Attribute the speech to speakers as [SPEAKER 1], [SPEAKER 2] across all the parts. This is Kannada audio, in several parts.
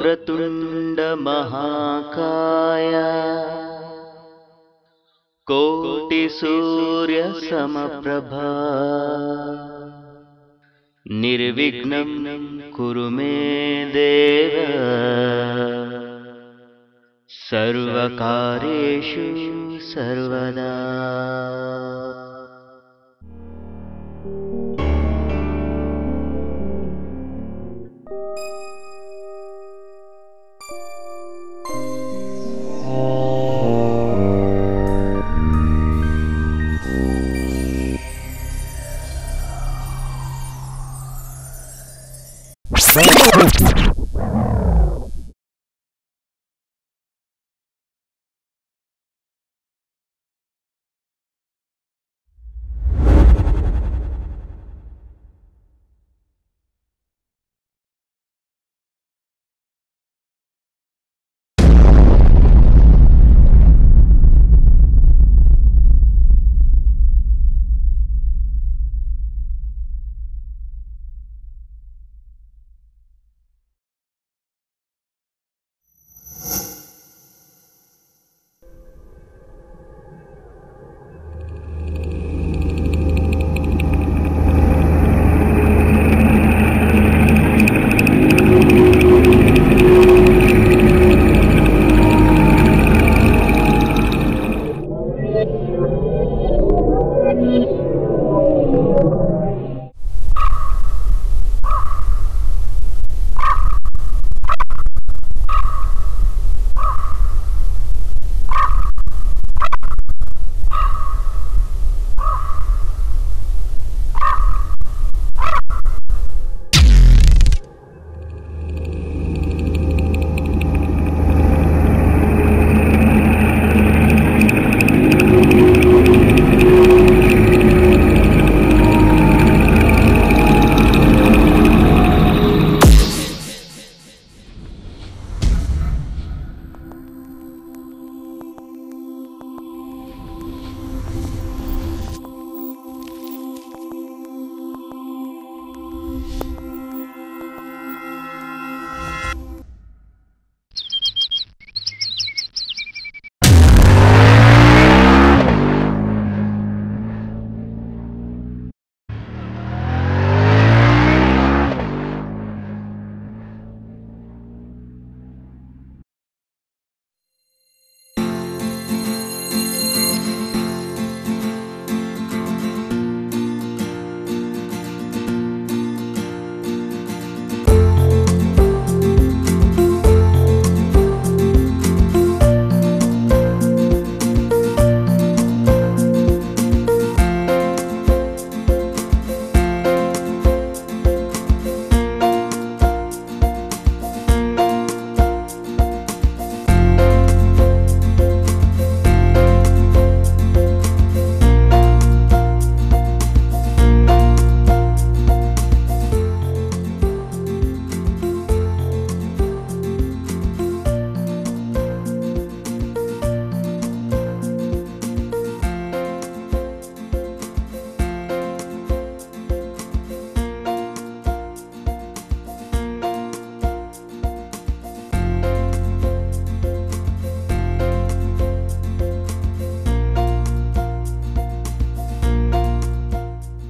[SPEAKER 1] वक्रतुंड महाकाय कोटि सूर्य समप्रभा निर्विघ्नं कुरु मे देव सर्वकार्येषु सर्वदा।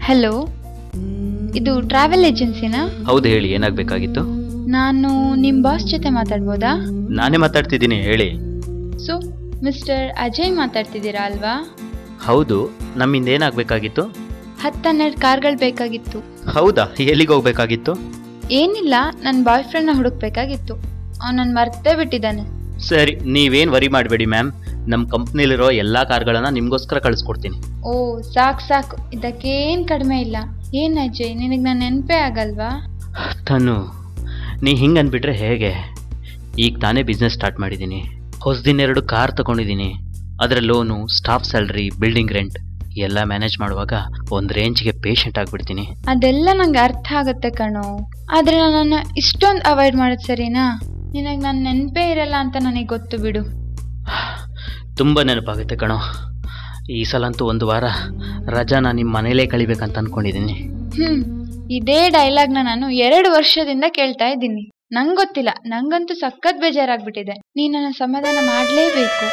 [SPEAKER 2] ಹಲೋ, ಇದು ಟ್ರಾವೆಲ್ ಏಜೆನ್ಸಿನಾ?
[SPEAKER 1] ಹೌದು, ಹೇಳಿ, ಏನಾಗಬೇಕಾಗಿತ್ತು?
[SPEAKER 2] ನಾನು ನಿಮ್ಮ ಬಾಸ್ ಜೊತೆ ಮಾತಾಡ್ಬೋದಾ?
[SPEAKER 1] ನಾನೇ ಮಾತಾಡ್ತಿದ್ದೀನಿ, ಹೇಳಿ.
[SPEAKER 2] ಸೊ ಮಿಸ್ಟರ್ ಅಜಯ್ ಮಾತಾಡ್ತಿದ್ದೀರಾ ಅಲ್ವಾ?
[SPEAKER 1] ಹೌದು, ನಮ್ಮಿಂದ ಏನಾಗಬೇಕಾಗಿತ್ತು?
[SPEAKER 2] 10-12 ಕಾರ್ಗಳು ಬೇಕಾಗಿತ್ತು.
[SPEAKER 1] ಹೌದಾ, ಎಲ್ಲಿಗೆ ಹೋಗ್ಬೇಕಾಗಿತ್ತು?
[SPEAKER 2] ಏನಿಲ್ಲ, ನನ್ನ ಬಾಯ್ ಫ್ರೆಂಡ್ನ ಹುಡುಕ್ಬೇಕಾಗಿತ್ತು. ಅವನನ್ನು ಮರ್ತೇ ಬಿಟ್ಟಿದ್ದಾನೆ.
[SPEAKER 1] ಸರಿ, ನೀವೇನು ವರಿ ಮಾಡಬೇಡಿ ಮ್ಯಾಮ್. ನಮ್ಮ ಕಂಪ್ನಿಲಿರೋ ಎಲ್ಲ ಕಾರ್ಗಳನ್ನ ನಿಮಗೋಸ್ಕರ ಕಳಿಸ್ಕೊಡ್ತೀನಿ.
[SPEAKER 2] ಓ ಸಾಕು, ಇದಕ್ಕೇನು ಕಡಿಮೆ ಇಲ್ಲ. ಏನು ಅಜಯ್, ನಿನಗೆ ನಾನು ನೆನಪೇ ಆಗಲ್ವಾ?
[SPEAKER 1] ತನು, ನೀ ಹಿಂಗೆ ಅಂದ್ಬಿಟ್ರೆ ಹೇಗೆ? ಈಗ ತಾನೇ ಬಿಸ್ನೆಸ್ ಸ್ಟಾರ್ಟ್ ಮಾಡಿದ್ದೀನಿ. ಹೊಸದಿನ 2 ಕಾರ್ ತಗೊಂಡಿದ್ದೀನಿ. ಅದರ loan, staff salary, building rent ಎಲ್ಲ ಮ್ಯಾನೇಜ್ ಮಾಡುವಾಗ ಒಂದು ರೇಂಜ್ಗೆ ಪೇಷಂಟ್ ಆಗಿಬಿಡ್ತೀನಿ.
[SPEAKER 2] ಅದೆಲ್ಲ ನಂಗೆ ಅರ್ಥ ಆಗುತ್ತೆ ಕಣೋ, ಆದರೆ ನನ್ನನ್ನು ಇಷ್ಟೊಂದು ಅವಾಯ್ಡ್ ಮಾಡೋದು ಸರಿನಾ? ನಿನಗೆ ನನ್ನ ನೆನಪೇ ಇರಲ್ಲ ಅಂತ ನನಗೆ ಗೊತ್ತು ಬಿಡು.
[SPEAKER 1] ತುಂಬ ನೆನಪಾಗುತ್ತೆ ಕಣೋ. ಈ ಸಲ ಅಂತೂ 1 ವಾರ ರಜಾನ ನಿಮ್ಮ ಮನೇಲೇ ಕಳಿಬೇಕಂತ ಅಂದ್ಕೊಂಡಿದ್ದೀನಿ.
[SPEAKER 2] ಇದೇ ಡೈಲಾಗ್ನ ನಾನು 2 ವರ್ಷದಿಂದ ಕೇಳ್ತಾ ಇದ್ದೀನಿ. ನಂಗ್ ಗೊತ್ತಿಲ್ಲ, ನಂಗಂತೂ ಸಖತ್ ಬೇಜಾರಾಗ್ಬಿಟ್ಟಿದೆ. ನೀನ್ ನನ್ನ ಸಮಾಧಾನ ಮಾಡ್ಲೇಬೇಕು.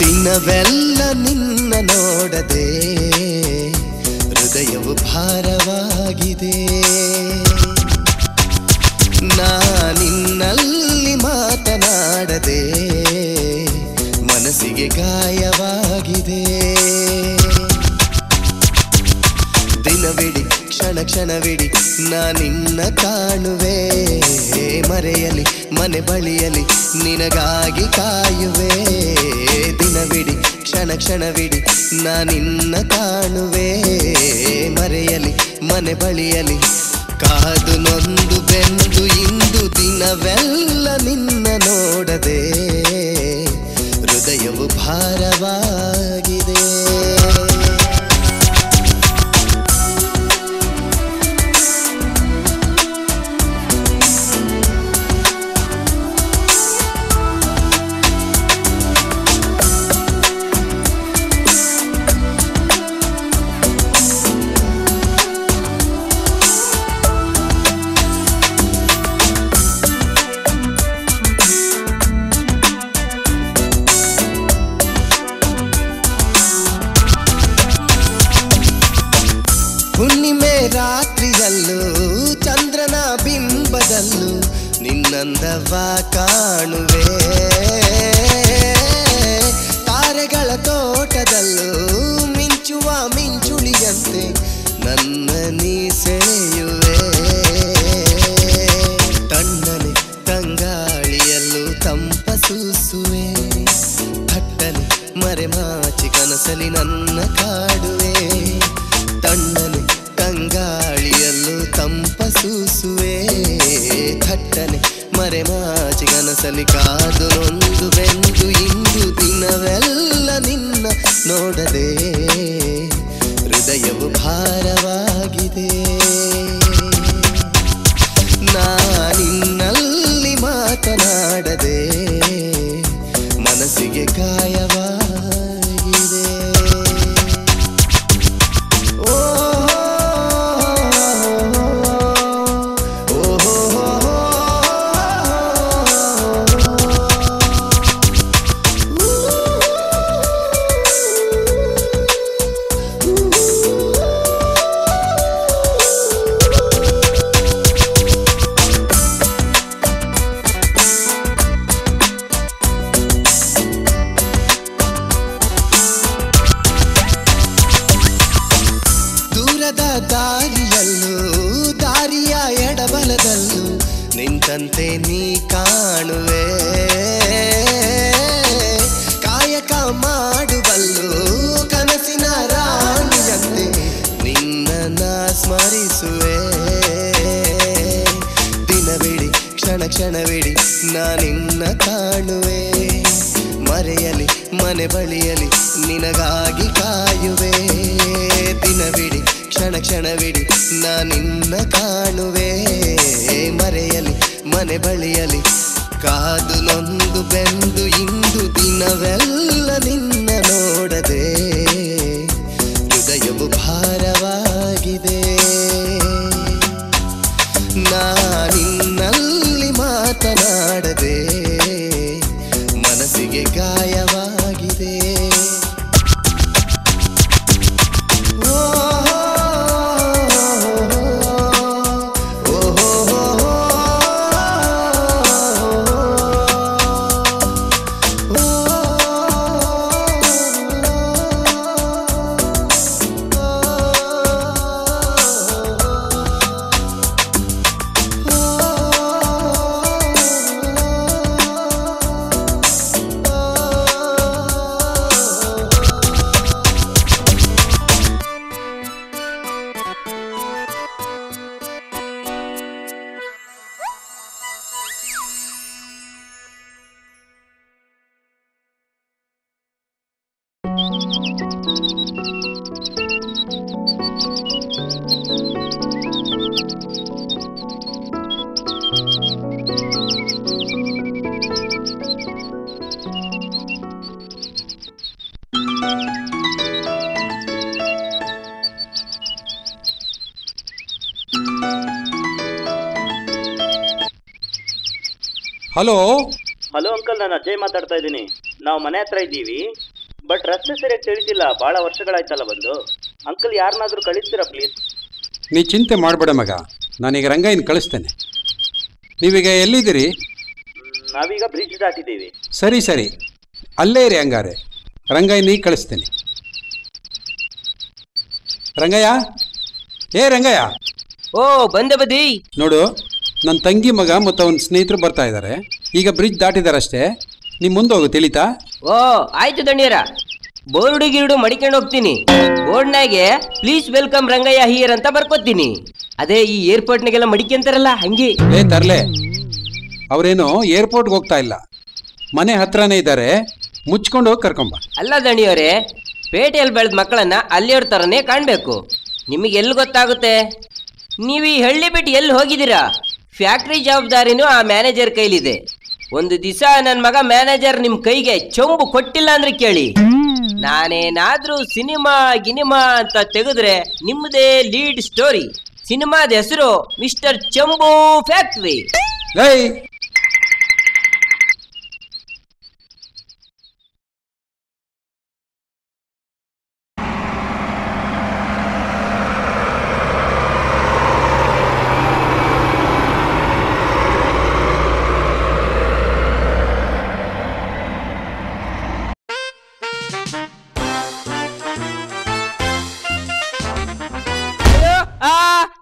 [SPEAKER 3] ದಿನವೆಲ್ಲ ನಿನ್ನ ನೋಡದೆ ಹೃದಯವು ಭಾರವಾಗಿದೆ. ನಿನ್ನಲ್ಲಿ ಮಾತನಾಡದೆ ಮನಸ್ಸಿಗೆ ಗಾಯವಾಗಿದೆ. ದಿನವಿಡಿ ಕ್ಷಣ ಕ್ಷಣವಿಡಿ ನಿನ್ನ ಕಾಣುವೆ, ಮರೆಯಲಿ ಮನೆ ಬಳಿಯಲಿ ನಿನಗಾಗಿ ಕಾಯುವೆ. ದಿನವಿಡಿ ಕ್ಷಣ ಕ್ಷಣವಿಡಿ ನಿನ್ನ ಕಾಣುವೆ, ಮರೆಯಲಿ ಮನೆ ಬಳಿಯಲಿ ಕಾದು ನೊಂದು ಬೆಂದು ಇಂದು ದಿನವೆಲ್ಲ ನಿನ್ನ ನೋಡದೆ ಹೃದಯವು ಭಾರವಾಗಿದೆ. ಹುಣ್ಣಿಮೆ ರಾತ್ರಿಯಲ್ಲೂ ಚಂದ್ರನ ಬಿಂಬದಲ್ಲೂ ನಿನ್ನಂದವ ಕಾಣುವೆ. ತಾರೆಗಳ ತೋಟದಲ್ಲೂ ಮಿಂಚುವ ಮಿಂಚುಳಿಯಂತೆ ನನ್ನ ನೀ ಸೆಳೆಯುವೆ. ತಣ್ಣನೆ ತಂಗಾಳಿಯಲ್ಲೂ ತಂಪ ಸೂಸುವೆ, ಥಟ್ಟನೆ ಮರೆಮಾಚಿ ಕನಸಲಿ ನನ್ನ ಕಾಡುವೆ. ತಣ್ಣನೆ ತಂಗಾಳಿಯಲ್ಲೂ ತಂಪ ಸೂಸುವೆ, ಥಟ್ಟನೆ ಮರೆಮಾಚಿ ಕನಸಲಿ ಕಾದು ನೊಂದು ಬೆಂದು ಇಂದು ದಿನವೆಲ್ಲ ನಿನ್ನ ನೋಡದೆ ಹೃದಯವು ಭಾರವಾಗಿದೆ. ನಿನ್ನಲ್ಲಿ ಮಾತನಾಡದೆ ಮನಸ್ಸಿಗೆ ಗಾಯವಾಗಿದೆ. ದಾರಿಯಲ್ಲೂ ದಾರಿಯ ಎಡಬಲದಲ್ಲೂ ನಿಂತಂತೆ ನೀ ಕಾಣುವೆ. ಕಾಯಕ ಮಾಡುವಲ್ಲೂ ಕನಸಿನ ರಾಣಿಯಂತೆ ನಿನ್ನ ಸ್ಮರಿಸುವೆ. ದಿನವಿಡಿ ಕ್ಷಣ ಕ್ಷಣವಿಡಿ ನಿನ್ನ ಕಾಣುವೆ, ಮರೆಯಲಿ ಮನೆ ಬಳಿಯಲಿ ನಿನಗಾಗಿ ಕಾಯುವೆ. ದಿನವಿಡಿ ಕ್ಷಣ ಕ್ಷಣವಿಡಿ ನಿನ್ನ ಕಾಣುವೆ, ಮರೆಯಲಿ ಮನೆ ಬಳಿಯಲಿ ಕಾದು ನೊಂದು ಬೆಂದು ಇಂದು ದಿನವೆಲ್ಲ ನಿನ್ನ ನೋಡದೆ ಹೃದಯವು ಭಾರವಾಗಿದೆ. ನಿನ್ನಲ್ಲಿ ಮಾತನಾಡದೆ ಮನಸ್ಸಿಗೆ ಗಾಯವಾಗಿದೆ. ಓ
[SPEAKER 4] ಹಲೋ
[SPEAKER 1] ಹಲೋ ಅಂಕಲ್, ನಾನು ಅಜಯ್ ಮಾತಾಡ್ತಾ ಇದ್ದೀನಿ. ನಾವು ಮನೆ ಹತ್ರ ಇದ್ದೀವಿ, ಬಟ್ ರಸ್ತೆ ಸರಿಯಾಗಿ ತಿಳಿದಿಲ್ಲ. ಭಾಳ ವರ್ಷಗಳಾಯ್ತಲ್ಲ ಬಂದು. ಅಂಕಲ್ ಯಾರನ್ನಾದರೂ ಕಳಿಸ್ತೀರಾ ಪ್ಲೀಸ್?
[SPEAKER 4] ನೀ ಚಿಂತೆ ಮಾಡಬೇಡ ಮಗ, ನಾನೀಗ ರಂಗಯ್ಯನ ಕಳಿಸ್ತೇನೆ. ನೀವೀಗ ಎಲ್ಲಿದ್ದೀರಿ?
[SPEAKER 1] ನಾವೀಗ ಬ್ರಿಡ್ಜ್ ದಾಟಿದ್ದೀವಿ.
[SPEAKER 4] ಸರಿ ಸರಿ, ಅಲ್ಲೇ ಇರಿ. ಹಂಗಾರೆ ರಂಗಯ್ಯನಿಗೆ ಕಳಿಸ್ತೇನೆ. ರಂಗಯ್ಯ, ಏ ರಂಗಯ್ಯ.
[SPEAKER 5] ಓ, ಬಂದೆ ಬದಿ.
[SPEAKER 4] ನೋಡು, ನನ್ನ ತಂಗಿ ಮಗ ಮತ್ತು ಅವನ ಸ್ನೇಹಿತರು ಬರ್ತಾ ಇದ್ದಾರೆ. ಈಗ ಬ್ರಿಡ್ಜ್ ದಾಟಿದಾರಷ್ಟೇ, ನೀ ಮುಂದೆ ಹೋಗು, ತಿಳಿತಾ?
[SPEAKER 5] ಓ ಆಯ್ತು ದಣ್ಯರ. ಬೋರ್ಡು ಗಿರ್ಡು ಮಡಿಕೊಂಡು ಹೋಗ್ತೀನಿ. ಬೋರ್ಡ್ನಾಗೆ ಪ್ಲೀಸ್ ವೆಲ್ಕಮ್ ರಂಗಯ್ಯ ಹಿಯರ್ ಅಂತ ಬರ್ಕೋತೀನಿ. ಅದೇ ಈ ಏರ್ಪೋರ್ಟ್ನಾಗೆಲ್ಲ ಮಡಿಕೆಂತಾರಲ್ಲ ಹಂಗೆ.
[SPEAKER 4] ಏ ತರ್ಲೆ, ಅವರೇನು ಏರ್ಪೋರ್ಟ್ಗೆ ಹೋಗ್ತಾ ಇಲ್ಲ, ಮನೆ ಹತ್ರನೇ ಇದ್ದಾರೆ. ಮುಚ್ಕೊಂಡು ಹೋಗಿ ಕರ್ಕೊಂಬ.
[SPEAKER 5] ಅಲ್ಲ ದಣಿಯವರೇ, ಪೇಟೆಯಲ್ಲಿ ಬೆಳೆದ ಮಕ್ಕಳನ್ನ ಅಲ್ಲಿಯವ್ರ ಥರನೇ ಕಾಣಬೇಕು. ನಿಮಗೆ ಎಲ್ಲಿ ಗೊತ್ತಾಗುತ್ತೆ? ನೀವು ಈ ಹಳ್ಳಿ ಬಿಟ್ಟು ಎಲ್ಲಿ ಹೋಗಿದ್ದೀರಾ? ಫ್ಯಾಕ್ಟ್ರಿ ಜವಾಬ್ದಾರಿನೂ ಆ ಮ್ಯಾನೇಜರ್ ಕೈಲಿದೆ. ಒಂದು ದಿವಸ ನನ್ನ ಮಗ ಮ್ಯಾನೇಜರ್ ನಿಮ್ಮ ಕೈಗೆ ಚೊಂಬು ಕೊಟ್ಟಿಲ್ಲ ಅಂದ್ರೆ ಕೇಳಿ, ನಾನೇನಾದ್ರೂ ಸಿನಿಮಾ ಗಿನಿಮಾ ಅಂತ ತೆಗೆದ್ರೆ ನಿಮ್ಮದೇ ಲೀಡ್ ಸ್ಟೋರಿ. ಸಿನಿಮಾದ ಹೆಸರು ಮಿಸ್ಟರ್ ಚಂಬು ಫ್ಯಾಕ್ಟ್ರಿ.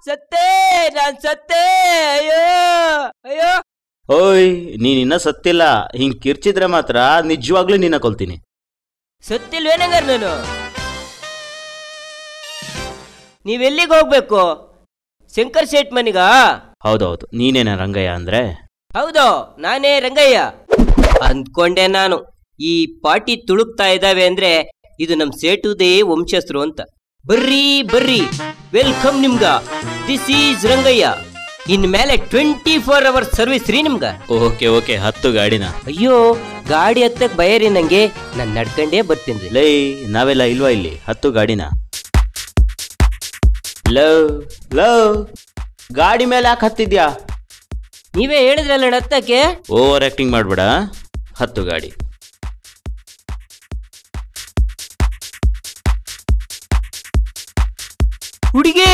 [SPEAKER 5] ಸತ್ತೇ, ನಾನ್ ಸತ್ತೇ. ಅಯ್ಯೋ ಅಯ್ಯೋ.
[SPEAKER 1] ಓಯ್, ನೀನಿನ್ನ ಸತ್ತಿಲ್ಲ. ಹಿಂಗ್ ಕಿರ್ಚಿದ್ರೆ ಮಾತ್ರ ನಿಜವಾಗ್ಲೂ ನಿನ್ನ ಕೊಲ್ತೀನಿ.
[SPEAKER 5] ಸತ್ತಿಲ್ವೇನಂಗಾರ ನಾನು? ನೀವೆಲ್ಲಿಗೆ ಹೋಗ್ಬೇಕು? ಶಂಕರ್ ಶೇಟ್ ಮನಿಗ?
[SPEAKER 1] ಹೌದೌದು, ನೀನೇನ ರಂಗಯ್ಯ ಅಂದ್ರೆ?
[SPEAKER 5] ಹೌದು, ನಾನೇ ರಂಗಯ್ಯ. ಅಂದ್ಕೊಂಡೆ ನಾನು, ಈ ಪಾಟಿ ತುಳುಕ್ತಾ ಇದ್ದಾವೆ ಅಂದ್ರೆ ಇದು ನಮ್ ಸೇಟುದೇ ವಂಶಸ್ಥರು ಅಂತ. ಬರ್ರಿ ಬರ್ರಿ, ವೆಲ್ಕಮ್ ನಿಮ್ಗ. This is Rangayya. ಇನ್ ಮೇಲೆ 24 hours ಸರ್ವಿಸ್ ರೀ ನಿಮ್ಗ.
[SPEAKER 1] ಓಕೆ ಓಕೆ, ಹತ್ತು ಗಾಡಿನ.
[SPEAKER 5] ಅಯ್ಯೋ, ಗಾಡಿ ಹತ್ತಕ್ ಭಯರಿ ನಂಗೆ, ನಾನ್ ನಡ್ಕಂಡೇ ಬರ್ತೀನಿ.
[SPEAKER 1] ಲೈ, ನಾವೆಲ್ಲ ಇಲ್ವಾ ಇಲ್ಲಿ? ಹತ್ತು ಗಾಡಿನ. ಲವ್ ಲವ್, ಗಾಡಿ ಮೇಲೆ ಯಾಕೆ ಹತ್ತಿದ್ಯಾ?
[SPEAKER 5] ನೀವೇ ಹೇಳಿದ್ರಲ್ಲ ಹತ್ತಕ್ಕೆ.
[SPEAKER 1] ಓವರ್ ಆಕ್ಟಿಂಗ್ ಮಾಡ್ಬೇಡ. ಹತ್ತು ಗಾಡಿ.
[SPEAKER 5] ಹುಡುಗಿ,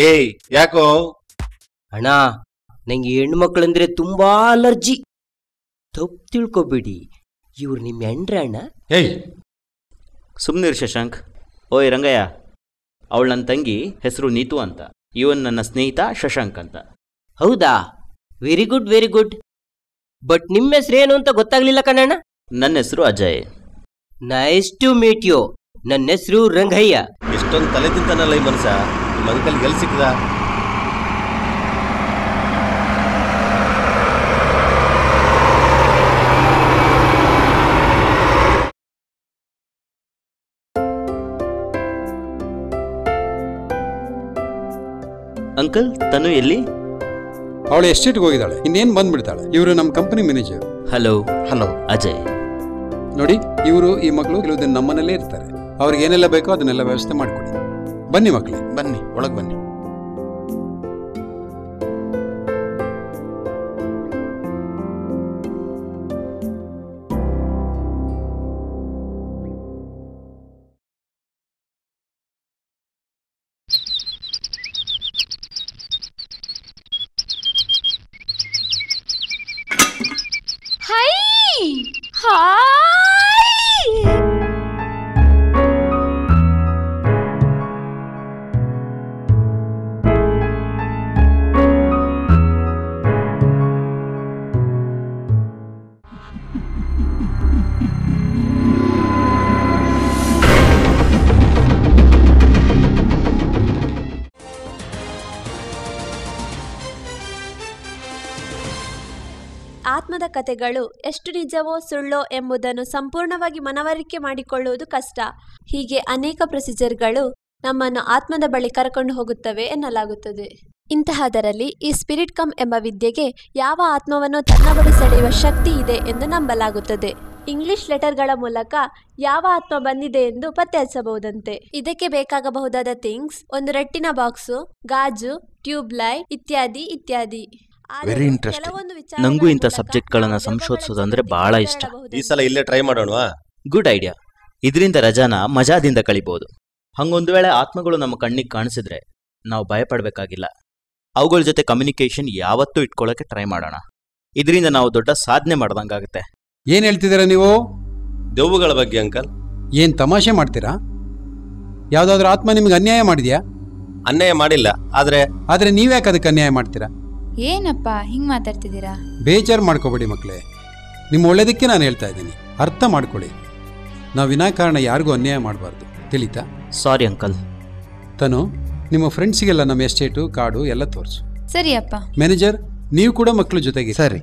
[SPEAKER 6] ಏಯ್ ಯಾಕೋ?
[SPEAKER 5] ಅಣ್ಣ, ನಂಗೆ ಹೆಣ್ಣು ಮಕ್ಕಳಂದ್ರೆ ತುಂಬಾ ಅಲರ್ಜಿ. ತಪ್ಪು ತಿಳ್ಕೊಬೇಡಿ, ಇವ್ರು ನಿಮ್ಮ ಹೆಂಡ್ರ ಅಣ್ಣ.
[SPEAKER 6] ಏಯ್
[SPEAKER 1] ಸುಮ್ನಿರ್ ಶಶಾಂಕ್. ಓಯ್ ರಂಗಯ್ಯ, ಅವಳು ನನ್ನ ತಂಗಿ, ಹೆಸರು ನೀತು ಅಂತ. ಇವನ್ ನನ್ನ ಸ್ನೇಹಿತ ಶಶಾಂಕ್ ಅಂತ.
[SPEAKER 5] ಹೌದಾ? Very good very good. But ನಿಮ್ಮ ಹೆಸರೇನು ಅಂತ ಗೊತ್ತಾಗ್ಲಿಲ್ಲ ಕಣಣ್ಣ.
[SPEAKER 1] ನನ್ನ ಹೆಸರು Ajay.
[SPEAKER 5] Nice to meet you. ನನ್ನ ಹೆಸರು ರಂಗಯ್ಯ.
[SPEAKER 6] ಎಷ್ಟೊಂದು ತಲೆ ತಿಂತಾನಲ್ಲ ಈ ಮನುಷ್ಯ. ನಿಮ್ಮ ಅಂಕಲ್ ಎಲ್ಲಿ ಸಿಕ್ಕದ?
[SPEAKER 1] ಅಂಕಲ್, ತನು ಎಲ್ಲಿ?
[SPEAKER 4] ಅವಳು ಎಸ್ಟೇಟ್ಗೆ ಹೋಗಿದ್ದಾಳೆ, ಇನ್ನೇನು ಬಂದ್ಬಿಡ್ತಾಳೆ. ಇವರು ನಮ್ಮ company manager.
[SPEAKER 1] Hello
[SPEAKER 6] hello
[SPEAKER 1] Ajay.
[SPEAKER 4] ನೋಡಿ, ಇವರು ಈ ಮಕ್ಕಳು ಕೆಲವು ದಿನ ನಮ್ಮನೇಲೇ ಇರ್ತಾರೆ. ಅವ್ರಿಗೆ ಏನೆಲ್ಲ ಬೇಕೋ ಅದನ್ನೆಲ್ಲ ವ್ಯವಸ್ಥೆ ಮಾಡಿಕೊಡಿ. ಬನ್ನಿ ಮಕ್ಕಳೇ,
[SPEAKER 6] ಬನ್ನಿ, ಒಳಗೆ ಬನ್ನಿ.
[SPEAKER 7] ಆತ್ಮದ ಕಥೆಗಳು ಎಷ್ಟು ನಿಜವೋ ಸುಳ್ಳೋ ಎಂಬುದನ್ನು ಸಂಪೂರ್ಣವಾಗಿ ಮನವರಿಕೆ ಮಾಡಿಕೊಳ್ಳುವುದು ಕಷ್ಟ. ಹೀಗೆ ಅನೇಕ ಪ್ರೊಸೀಜರ್ಗಳು ನಮ್ಮನ್ನು ಆತ್ಮದ ಬಳಿ ಕರ್ಕೊಂಡು ಹೋಗುತ್ತವೆ ಎನ್ನಲಾಗುತ್ತದೆ. ಇಂತಹದರಲ್ಲಿ ಈ ಸ್ಪಿರಿಟ್ ಕಮ್ ಎಂಬ ವಿದ್ಯೆಗೆ ಯಾವ ಆತ್ಮವನ್ನು ತನ್ನ ಬಳಿ ಸೆಳೆಯುವ ಶಕ್ತಿ ಇದೆ ಎಂದು ನಂಬಲಾಗುತ್ತದೆ. ಇಂಗ್ಲಿಷ್ ಲೆಟರ್ಗಳ ಮೂಲಕ ಯಾವ ಆತ್ಮ ಬಂದಿದೆ ಎಂದು ಪತ್ತೆ ಹಚ್ಚಬಹುದಂತೆ. ಇದಕ್ಕೆ ಬೇಕಾಗಬಹುದಾದ ಥಿಂಗ್ಸ್ ಒಂದು ರಟ್ಟಿನ ಬಾಕ್ಸು, ಗಾಜು, ಟ್ಯೂಬ್ ಲೈಟ್ ಇತ್ಯಾದಿ ಇತ್ಯಾದಿ.
[SPEAKER 8] Very interesting. ನಂಗೂ ಇಂಥ ಸಬ್ಜೆಕ್ಟ್ಗಳನ್ನ ಸಂಶೋಧಿಸೋದಂದ್ರೆ ಬಹಳ ಇಷ್ಟ.
[SPEAKER 6] ಈ ಸಲ ಇಲ್ಲೇ ಟ್ರೈ ಮಾಡೋಣವಾ?
[SPEAKER 8] Good idea. ಇದರಿಂದ ರಜಾನ ಮಜಾದಿಂದ ಕಳಿಬಹುದು. ಹಂಗೊಂದು ವೇಳೆ ಆತ್ಮಗಳು ನಮ್ಮ ಕಣ್ಣಿಗೆ ಕಾಣಿಸಿದ್ರೆ ನಾವು ಭಯಪಡಬೇಕಾಗಿಲ್ಲ. ಅವುಗಳ ಜೊತೆ ಕಮ್ಯುನಿಕೇಶನ್ ಯಾವತ್ತೂ ಇಟ್ಕೊಳ್ಳೋಕೆ ಟ್ರೈ ಮಾಡೋಣ. ಇದರಿಂದ ನಾವು ದೊಡ್ಡ ಸಾಧನೆ ಮಾಡ್ದಂಗಾಗುತ್ತೆ.
[SPEAKER 4] ಏನ್ ಹೇಳ್ತಿದ್ದೀರಾ ನೀವು?
[SPEAKER 6] ದೆವ್ವಗಳ ಬಗ್ಗೆ ಅಂಕಲ್.
[SPEAKER 4] ಏನ್ ತಮಾಷೆ ಮಾಡ್ತೀರಾ? ಯಾವ್ದಾದ್ರು ಆತ್ಮ ನಿಮ್ಗೆ ಅನ್ಯಾಯ ಮಾಡಿದ್ಯಾ?
[SPEAKER 6] ಅನ್ಯಾಯ ಮಾಡಿಲ್ಲ, ಆದ್ರೆ
[SPEAKER 4] ನೀವ್ಯಾಕೆ ಅದಕ್ಕೆ ಅನ್ಯಾಯ ಮಾಡ್ತೀರಾ?
[SPEAKER 2] ಏನಪ್ಪ ಹಿಂಗ್ ಮಾತಾಡ್ತಿದ್ದೀರಾ?
[SPEAKER 4] ಬೇಜಾರು ಮಾಡ್ಕೋಬೇಡಿ ಮಕ್ಕಳೇ, ನಿಮ್ಮ ಒಳ್ಳೇದಕ್ಕೆ ನಾನು ಹೇಳ್ತಾ ಇದ್ದೀನಿ. ಅರ್ಥ ಮಾಡ್ಕೊಳ್ಳಿ, ನಾವು ವಿನಾಕಾರಣ ಯಾರಿಗೂ ಅನ್ಯಾಯ ಮಾಡಬಾರ್ದು, ತಿಳಿತಾ?
[SPEAKER 8] Sorry uncle.
[SPEAKER 4] ತನು, ನಿಮ್ಮ ಫ್ರೆಂಡ್ಸಿಗೆಲ್ಲ ನಮ್ಮ ಎಸ್ಟೇಟು ಕಾರ್ಡು ಎಲ್ಲ ತೋರಿಸು.
[SPEAKER 2] ಸರಿಯಪ್ಪ.
[SPEAKER 4] ಮ್ಯಾನೇಜರ್, ನೀವು ಕೂಡ ಮಕ್ಕಳ ಜೊತೆಗೆ.
[SPEAKER 9] ಸರಿ.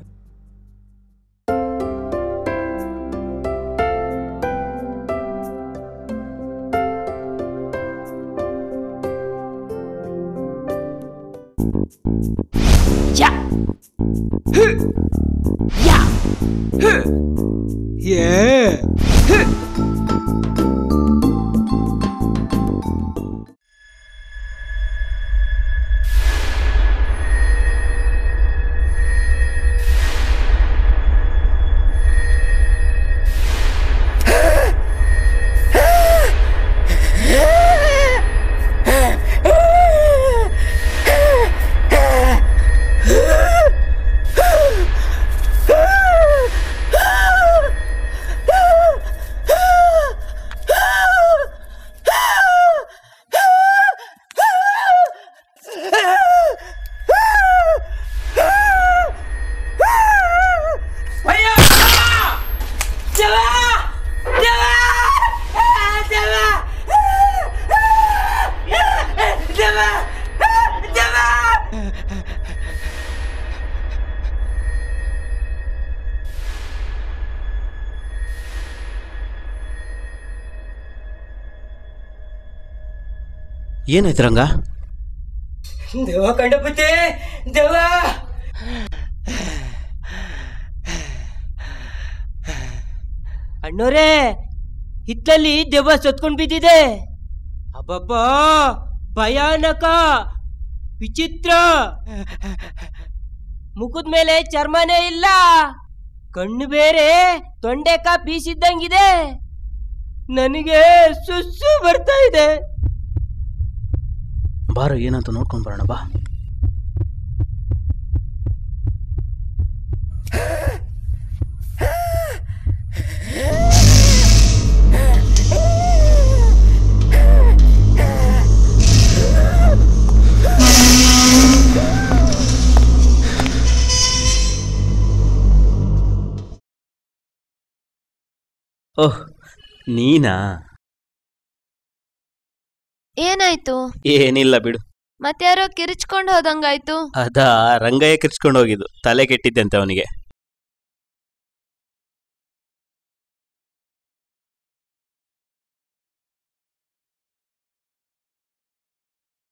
[SPEAKER 8] ಏನಾಯ್ತು ರಂಗ?
[SPEAKER 5] ದೆವ್ವ ಕಂಡಪತ್ತೆ, ದೆವ್ವ. ಅಣ್ಣೋರೇ, ಹಿತ್ತಲಲ್ಲಿ ದೆವ್ವ ಸತ್ಕೊಂಡ್ ಬಿದ್ದಿದೆ. ಅಬ್ಬಬ್ಬ, ಭಯಾನಕ, ವಿಚಿತ್ರ. ಮುಖದ ಮೇಲೆ ಚರ್ಮನೇ ಇಲ್ಲ, ಕಣ್ಣು ಬೇರೆ ತೊಂಡೆಕಾಯಿ ಬೀಸಿದ್ದಂಗಿದೆ. ನನಗೆ ಸುಸ್ಸು ಬರ್ತಾ ಇದೆ.
[SPEAKER 8] ಬಾರೋ, ಏನಂತ ನೋಡ್ಕೊಂಡ್ ಬರೋಣ ಬಾ. ಓಹ್, ನೀನಾ?
[SPEAKER 7] ಏನಾಯ್ತು?
[SPEAKER 8] ಏನಿಲ್ಲ ಬಿಡು.
[SPEAKER 7] ಮತ್ಯಾರೋ ಕಿರಿಚ್ಕೊಂಡು ಹೋದಂಗಾಯ್ತು.
[SPEAKER 8] ಅದಾ, ರಂಗಯ್ಯ ಕಿರ್ಚ್ಕೊಂಡು ಹೋಗಿದ್ದು, ತಲೆ ಕೆಟ್ಟಿದ್ದಂತೆ ಅವನಿಗೆ.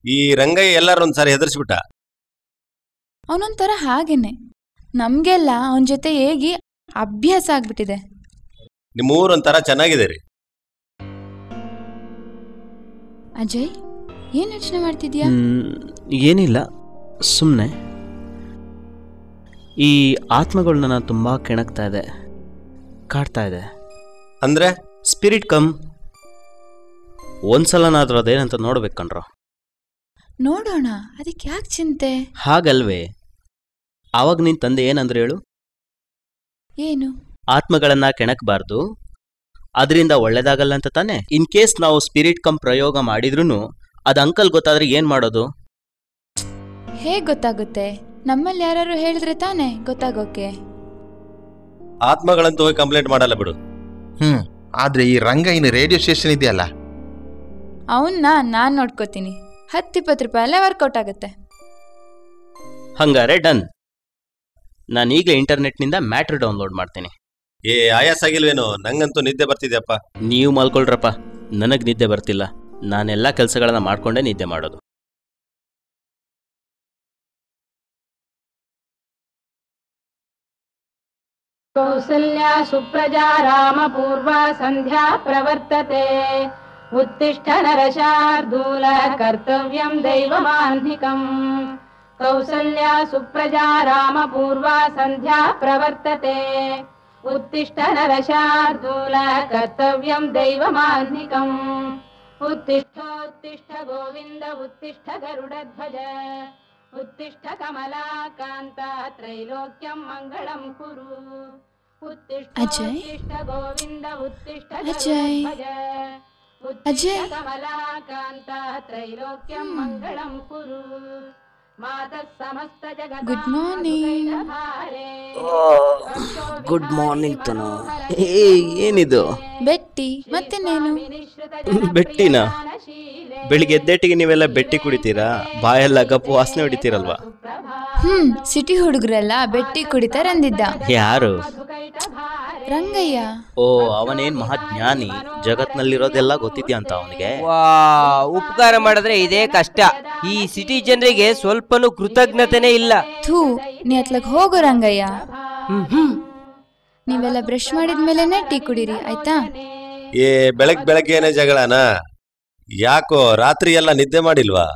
[SPEAKER 6] ಈ ರಂಗಯ್ಯ ಎಲ್ಲಾರು ಒಂದ್ಸಾರಿ ಹೆದರ್ಸ್ಬಿಟ್ಟ.
[SPEAKER 2] ಅವನೊಂಥರ ಹಾಗೇನೆ, ನಮ್ಗೆಲ್ಲ ಅವನ ಜೊತೆ ಹೇಗಿ ಅಭ್ಯಾಸ ಆಗ್ಬಿಟ್ಟಿದೆ.
[SPEAKER 6] ನಿಮ್ಮೂರ್ ಒಂಥರ ಚೆನ್ನಾಗಿದೆ ರೀ.
[SPEAKER 2] ಅಜಯ್, ಏನ್ ಯೋಚನೆ ಮಾಡ್ತಿದ್ಯಾ?
[SPEAKER 8] ಏನಿಲ್ಲ, ಸುಮ್ಮನೆ ಈ ಆತ್ಮಗಳು ನನ್ನ ತುಂಬಾ ಕೆಣಕ್ತಾ ಇದೆ, ಕಾಡ್ತಾ ಇದೆ.
[SPEAKER 6] ಅಂದ್ರೆ
[SPEAKER 8] ಸ್ಪಿರಿಟ್ ಕಮ್. ಒಂದ್ಸಲನಾದ್ರೂ ಅದೇನಂತ ನೋಡ್ಬೇಕು ಕಣ್ರೋ.
[SPEAKER 2] ನೋಡೋಣ, ಅದಕ್ಕೆ ಯಾಕೆ ಚಿಂತೆ?
[SPEAKER 8] ಹಾಗಲ್ವೇ, ಆವಾಗ ನಿನ್ ತಂದೆ ಏನಂದ್ರೆ ಹೇಳು?
[SPEAKER 2] ಏನು?
[SPEAKER 8] ಆತ್ಮಗಳನ್ನ ಕೆಣಕಬಾರ್ದು, ಅದರಿಂದ ಒಳ್ಳೇದಾಗಲ್ಲ ಅಂತ ತಾನೆ. ಇನ್ ಕೇಸ್ ನಾವು ಸ್ಪಿರಿಟ್ ಕಮ್ ಪ್ರಯೋಗ ಮಾಡಿದ್ರೂ ಅದು ಅಂಕಲ್ ಗೊತ್ತಾದ್ರೆ ಏನ್ ಮಾಡೋದು?
[SPEAKER 2] ಹೇಗ್ ಗೊತ್ತಾಗುತ್ತೆ? ನಮ್ಮಲ್ಲಿ ಯಾರು ಹೇಳಿದ್ರೆ ತಾನೇ ಗೊತ್ತಾಗೋಕೆ.
[SPEAKER 6] ಆತ್ಮಗಳಂತೂ ಹೋಗಿ ಕಂಪ್ಲೇಂಟ್ ಮಾಡಲ್ಲ ಬಿಡು.
[SPEAKER 9] ಆದ್ರೆ ಈ ರಂಗಯ್ಯನ ರೇಡಿಯೋ ಸ್ಟೇಷನ್ ಇದೆಯಲ್ಲ,
[SPEAKER 2] ಅವನ್ನ ನಾನ್ ನೋಡ್ಕೋತೀನಿ. 10-20 ರೂಪಾಯಲ್ಲೇ ವರ್ಕೌಟ್ ಆಗುತ್ತೆ.
[SPEAKER 8] ಹಂಗಾರೆ ಡನ್. ನಾನು ಈಗಲೇ ಇಂಟರ್ನೆಟ್ನಿಂದ ಮ್ಯಾಟ್ರ್ ಡೌನ್ಲೋಡ್ ಮಾಡ್ತೀನಿ.
[SPEAKER 6] ಆಯಾಸ ಆಗಿಲ್ವೇನೋ? ನಂಗಂತೂ ನಿದ್ದೆ ಬರ್ತಿದ್ಯಪ್ಪ.
[SPEAKER 8] ನೀವು ಮಲ್ಕೊಳ್ರಪ್ಪ, ನನಗೆ ನಿದ್ದೆ ಬರ್ತಿಲ್ಲ. ನಾನೆಲ್ಲ ಕೆಲಸಗಳನ್ನ ಮಾಡ್ಕೊಂಡೇ ನಿದ್ದೆ ಮಾಡೋದು.
[SPEAKER 10] कौसल्या सुप्रजा रामपूर्वा सन्ध्या प्रवर्तते उत्तिष्ठ नरशार्दूल कर्तव्यं दैवमाह्निकम् कौसल्या सुप्रजा रामपूर्वा सन्ध्या प्रवर्तते उत्तिष्ठ नरशार्दूल कर्तव्यं दैवमाह्निकम् उत्तिष्ठोत्तिष्ठ गोविन्द उत्तिष्ठ गरुडध्वज उत्तिष्ठ कमलाकान्त त्रैलोक्यं मङ्गलं कुरु उत्तिष्ठ गोविन्द उत्तिष्ठ गरुडध्वज उत्तिष्ठ कमलाकान्त त्रैलोक्यं मङ्गलं कुरु मातः समस्त जगत्
[SPEAKER 2] ಗುಡ್ ಮಾರ್ನಿಂಗ್.
[SPEAKER 11] ಗುಡ್ ಮಾರ್ನಿಂಗ್ ತನು. ಏನಿದು?
[SPEAKER 2] ಬೆಟ್ಟಿ. ಮತ್ತೆ ನೀನು?
[SPEAKER 8] ಬೆಟ್ಟಿನ ಬೆಳಿಗ್ಗೆ ಎದ್ದೇಟಿಗೆ ನೀವೆಲ್ಲ ಬೆಟ್ಟಿ ಕುಡಿತೀರಾ? ಬಾಯೆಲ್ಲ ಗಪ್ಪು ವಾಸನೆ ಹೊಡಿತೀರಲ್ವಾ?
[SPEAKER 2] ಸಿಟಿ ಹುಡುಗರೆಲ್ಲ ಬೆಟ್ಟಿ ಕುಡಿತಾರಂದಿದ್ದ.
[SPEAKER 8] ಯಾರು?
[SPEAKER 2] ರಂಗಯ್ಯ.
[SPEAKER 8] ಓ, ಅವನೇನ್ ಮಹಾಜ್ಞಾನಿ, ಜಗತ್ನಲ್ಲಿರೋದೆಲ್ಲ ಗೊತ್ತಿದ್ಯಾ ಅಂತ ಅವನಿಗೆ?
[SPEAKER 5] ವಾ, ಉಪಕಾರ ಮಾಡಿದ್ರೆ ಇದೇ ಕಷ್ಟ. ಈ ಸಿಟಿ ಜನರಿಗೆ ಸ್ವಲ್ಪನೂ ಕೃತಜ್ಞತೆನೇ ಇಲ್ಲ.
[SPEAKER 2] ಥೂ, ನೀ ಅತ್ಲಕ್ ಹೋಗು ರಂಗಯ್ಯ. ನೀವೆಲ್ಲ ಬ್ರಷ್ ಮಾಡಿದ್ಮೇಲೆನೆ ಟೀ ಕುಡೀರಿ, ಆಯ್ತಾ?
[SPEAKER 6] ಬೆಳಗ್ಗೆನೆ ಜಗಳನ? ಯಾಕೋ ರಾತ್ರಿ ಎಲ್ಲ ನಿದ್ದೆ ಮಾಡಿಲ್ವಾ?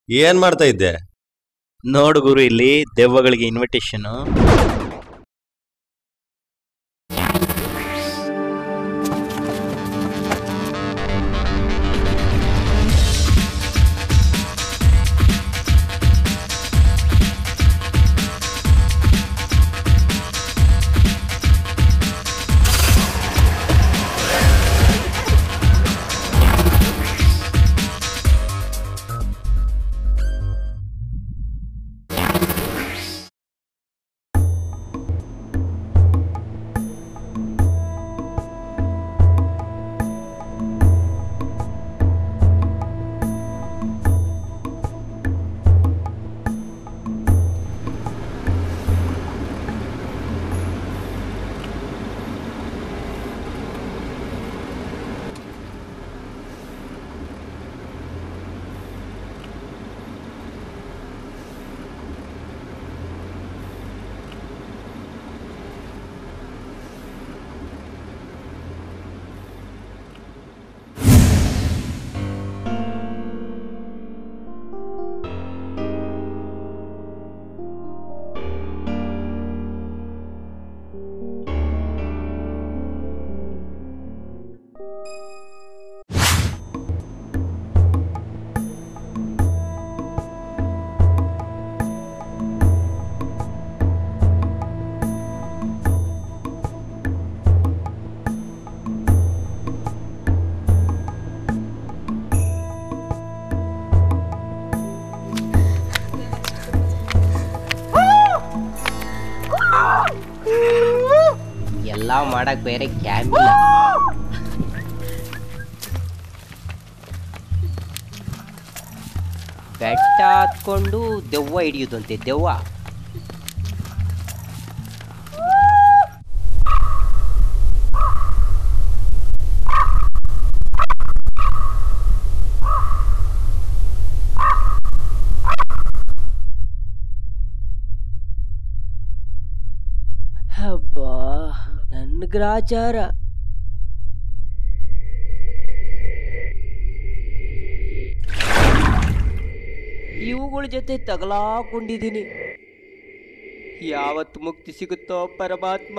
[SPEAKER 6] ಏನ್ ಮಾಡ್ತಾ ಇದ್ದೆ?
[SPEAKER 8] ನೋಡು ಗುರು, ಇಲ್ಲಿ ದೆವ್ವಗಳಿಗೆ ಇನ್ವಿಟೇಷನ್.
[SPEAKER 5] ಎಲ್ಲ ಮಾಡಕ್ ಬೇರೆ ಕ್ಯಾಮ್ ಇಲ್ಲ. ಬೆಟ್ಟ ಹತ್ಕೊಂಡು ದೆವ್ವ ಹಿಡಿಯುದಂತೆ. ದೆವ್ವ ಹಬ್ಬಾ, ನನ್ನ ಗ್ರಾಚಾರ. ಇವುಗಳ ಜೊತೆ ತಗಲಾಕೊಂಡಿದ್ದೀನಿ. ಯಾವತ್ತು ಮುಕ್ತಿ ಸಿಗುತ್ತೋ ಪರಮಾತ್ಮ.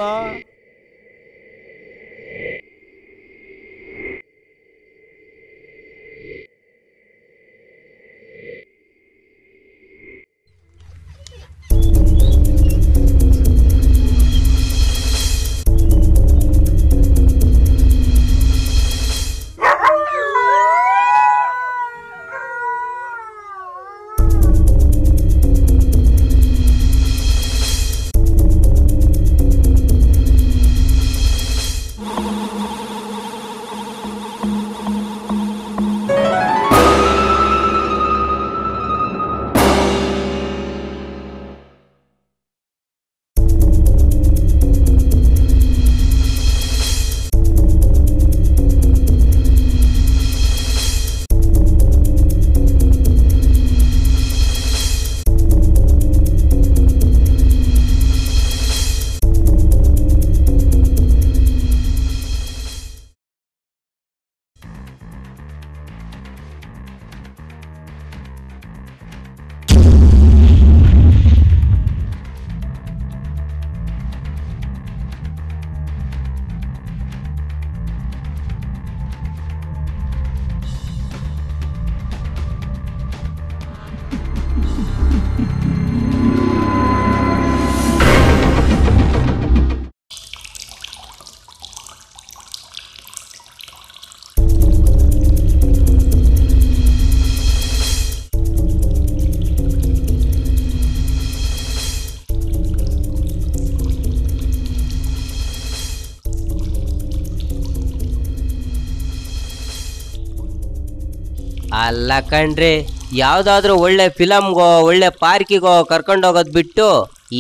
[SPEAKER 5] ಅಲ್ಲ ಕಣ್ರಿ, ಯಾವ್ದಾದ್ರು ಒಳ್ಳೆ ಫಿಲಮ್ಗೋ ಒಳ್ಳೆ ಪಾರ್ಕಿಗೋ ಕರ್ಕೊಂಡೋಗೋದ್ ಬಿಟ್ಟು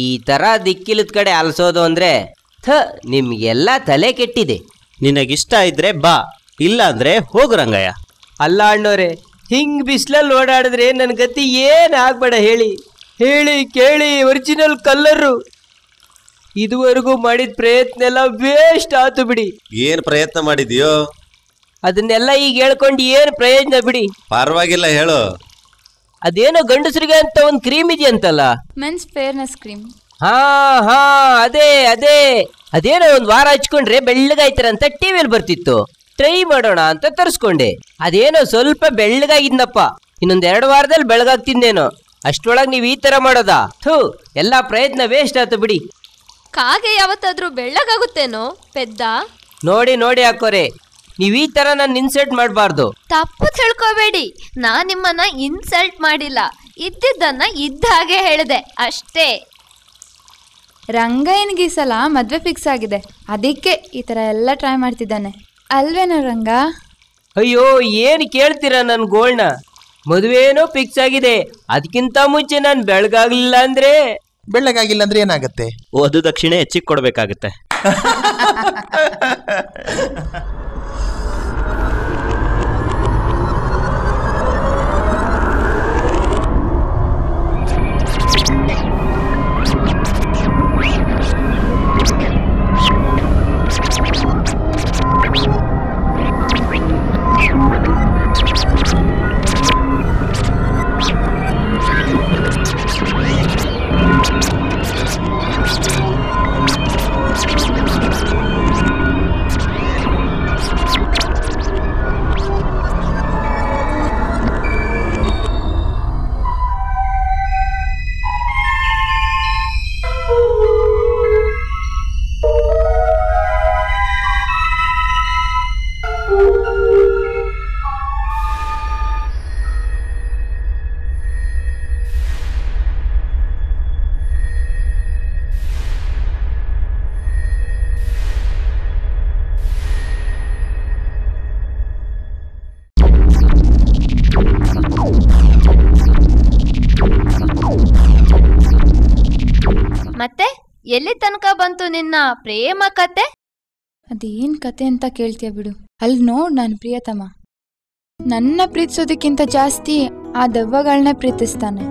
[SPEAKER 5] ಈ ತರ ದಿಕ್ಕಿಲದ ಕಡೆ ಅಲ್ಸೋದು ಅಂದ್ರೆ ನಿಮ್ಗೆಲ್ಲ ತಲೆ ಕೆಟ್ಟಿದೆ.
[SPEAKER 8] ನಿನಗಿಷ್ಟ ಇದ್ರೆ ಬಾ, ಇಲ್ಲ ಅಂದ್ರೆ ಹೋಗು ರಂಗಯ್ಯ.
[SPEAKER 5] ಅಲ್ಲ ಅಣ್ಣೋರೆ, ಹಿಂಗ್ ಬಿಸಿಲಲ್ಲಿ ಓಡಾಡಿದ್ರೆ ನನ್ನ ಗತಿ ಏನ್ ಆಗ್ಬೇಡ ಹೇಳಿ ಹೇಳಿ ಕೇಳಿ. ಒರಿಜಿನಲ್ ಕಲ್ಲರು ಇದುವರೆಗೂ ಮಾಡಿದ ಪ್ರಯತ್ನ ಎಲ್ಲ ವೇಸ್ಟ್ ಆತು ಬಿಡಿ.
[SPEAKER 6] ಏನ್ ಪ್ರಯತ್ನ ಮಾಡಿದ್ಯೋ?
[SPEAKER 5] ಅದನ್ನೆಲ್ಲ ಈಗ ಹೇಳ್ಕೊಂಡು ಏನ್ ಪ್ರಯೋಜನ ಬಿಡಿ.
[SPEAKER 6] ಪರವಾಗಿಲ್ಲ ಹೇಳು.
[SPEAKER 5] ಅದೇನೋ ಗಂಡಸರಿಗೆ ಅಂತ ಒಂದು ಕ್ರೀಮ್ ಇದೆಯಂತಲ್ಲ,
[SPEAKER 2] ಮೆನ್ಸ್ ಫೇರ್ನೆಸ್ ಕ್ರೀಮ್.
[SPEAKER 5] ಹಾ ಹಾ ಅದೇ ಅದೇ ಅದೇನೋ ಒಂದ್ ವಾರ ಹಚ್ಕೊಂಡ್ರೆ ಬೆಳ್ಳಗಾಯ್ತಾರಂತ ಟಿವಿಯಲ್ಲಿ ಬರ್ತಿತ್ತು. ಟ್ರೈ ಮಾಡೋಣ ಅಂತ ತರಿಸ್ಕೊಂಡೆ. ಅದೇನೋ ಸ್ವಲ್ಪ ಬೆಳ್ಳಗಾಗಿದ್ನಪ್ಪ. ಇನ್ನೊಂದ್ 2 ವಾರದಲ್ಲಿ ಬೆಳಗಾಗ್ತಿದ್ದೇನೋ. ಅಷ್ಟ್ರೊಳಗೆ ನೀವು ಈ ತರ ಮಾಡೋದಾ? ಎಲ್ಲಾ ಪ್ರಯತ್ನ ವೇಸ್ಟ್ ಆಯ್ತು ಬಿಡಿ.
[SPEAKER 7] ಕಾಗೆ ಯಾವತ್ತಾದ್ರೂ ಬೆಳ್ಳಗಾಗುತ್ತೇನೋ ಪೆದ್ದ?
[SPEAKER 5] ನೋಡಿ ನೋಡಿ ಹಾಕೋರೆ, ನೀವ್ ಈ ತರ ನನ್ನ ಇನ್ಸಲ್ಟ್ ಮಾಡಬಾರ್ದು.
[SPEAKER 7] ತಪ್ಪು ತಿಳ್ಕೋಬೇಡಿ, ನಾನ್ ನಿಮ್ಮನ್ನ ಇನ್ಸಲ್ಟ್ ಮಾಡಿಲ್ಲ, ಇದ್ದಿದ್ದನ್ನ ಇದ್ದ ಹಾಗೆ ಹೇಳಿದೆ ಅಷ್ಟೇ.
[SPEAKER 2] ರಂಗಯ್ಯನಿಗೆ ಈ ಸಲ ಮದ್ವೆ ಫಿಕ್ಸ್ ಆಗಿದೆ, ಅದಕ್ಕೆ ಈ ತರ ಎಲ್ಲ ಟ್ರೈ ಮಾಡ್ತಿದ್ದಾನೆ ಅಲ್ವೇನೋ ರಂಗ?
[SPEAKER 5] ಅಯ್ಯೋ ಏನ್ ಕೇಳ್ತೀರಾ ನನ್ ಗೋಳ್ನ? ಮದುವೆನೋ ಫಿಕ್ಸ್ ಆಗಿದೆ, ಅದಕ್ಕಿಂತ ಮುಂಚೆ ನಾನು ಬೆಳಗಾಗ್ಲಿಲ್ಲ ಅಂದ್ರೆ?
[SPEAKER 9] ಬೆಳ್ಳಗಾಗಿಲ್ಲ ಅಂದ್ರೆ ಏನಾಗತ್ತೆ?
[SPEAKER 8] ವಧು ದಕ್ಷಿಣೆ ಹೆಚ್ಚಿಗೆ ಕೊಡ್ಬೇಕಾಗತ್ತೆ.
[SPEAKER 7] ಮತ್ತೆ ಎಲ್ಲಿ ತನಕ ಬಂತು ನಿನ್ನ ಪ್ರೇಮ ಕತೆ?
[SPEAKER 2] ಅದೇನ್ ಕತೆ ಅಂತ ಕೇಳ್ತೀಯ ಬಿಡು. ಅಲ್ಲಿ ನೋಡ್ ನಾನು ಪ್ರಿಯತಮ ನನ್ನ ಪ್ರೀತಿಸೋದಕ್ಕಿಂತ ಜಾಸ್ತಿ ಆ ದೆವ್ವಗಳನ್ನ ಪ್ರೀತಿಸ್ತಾನೆ.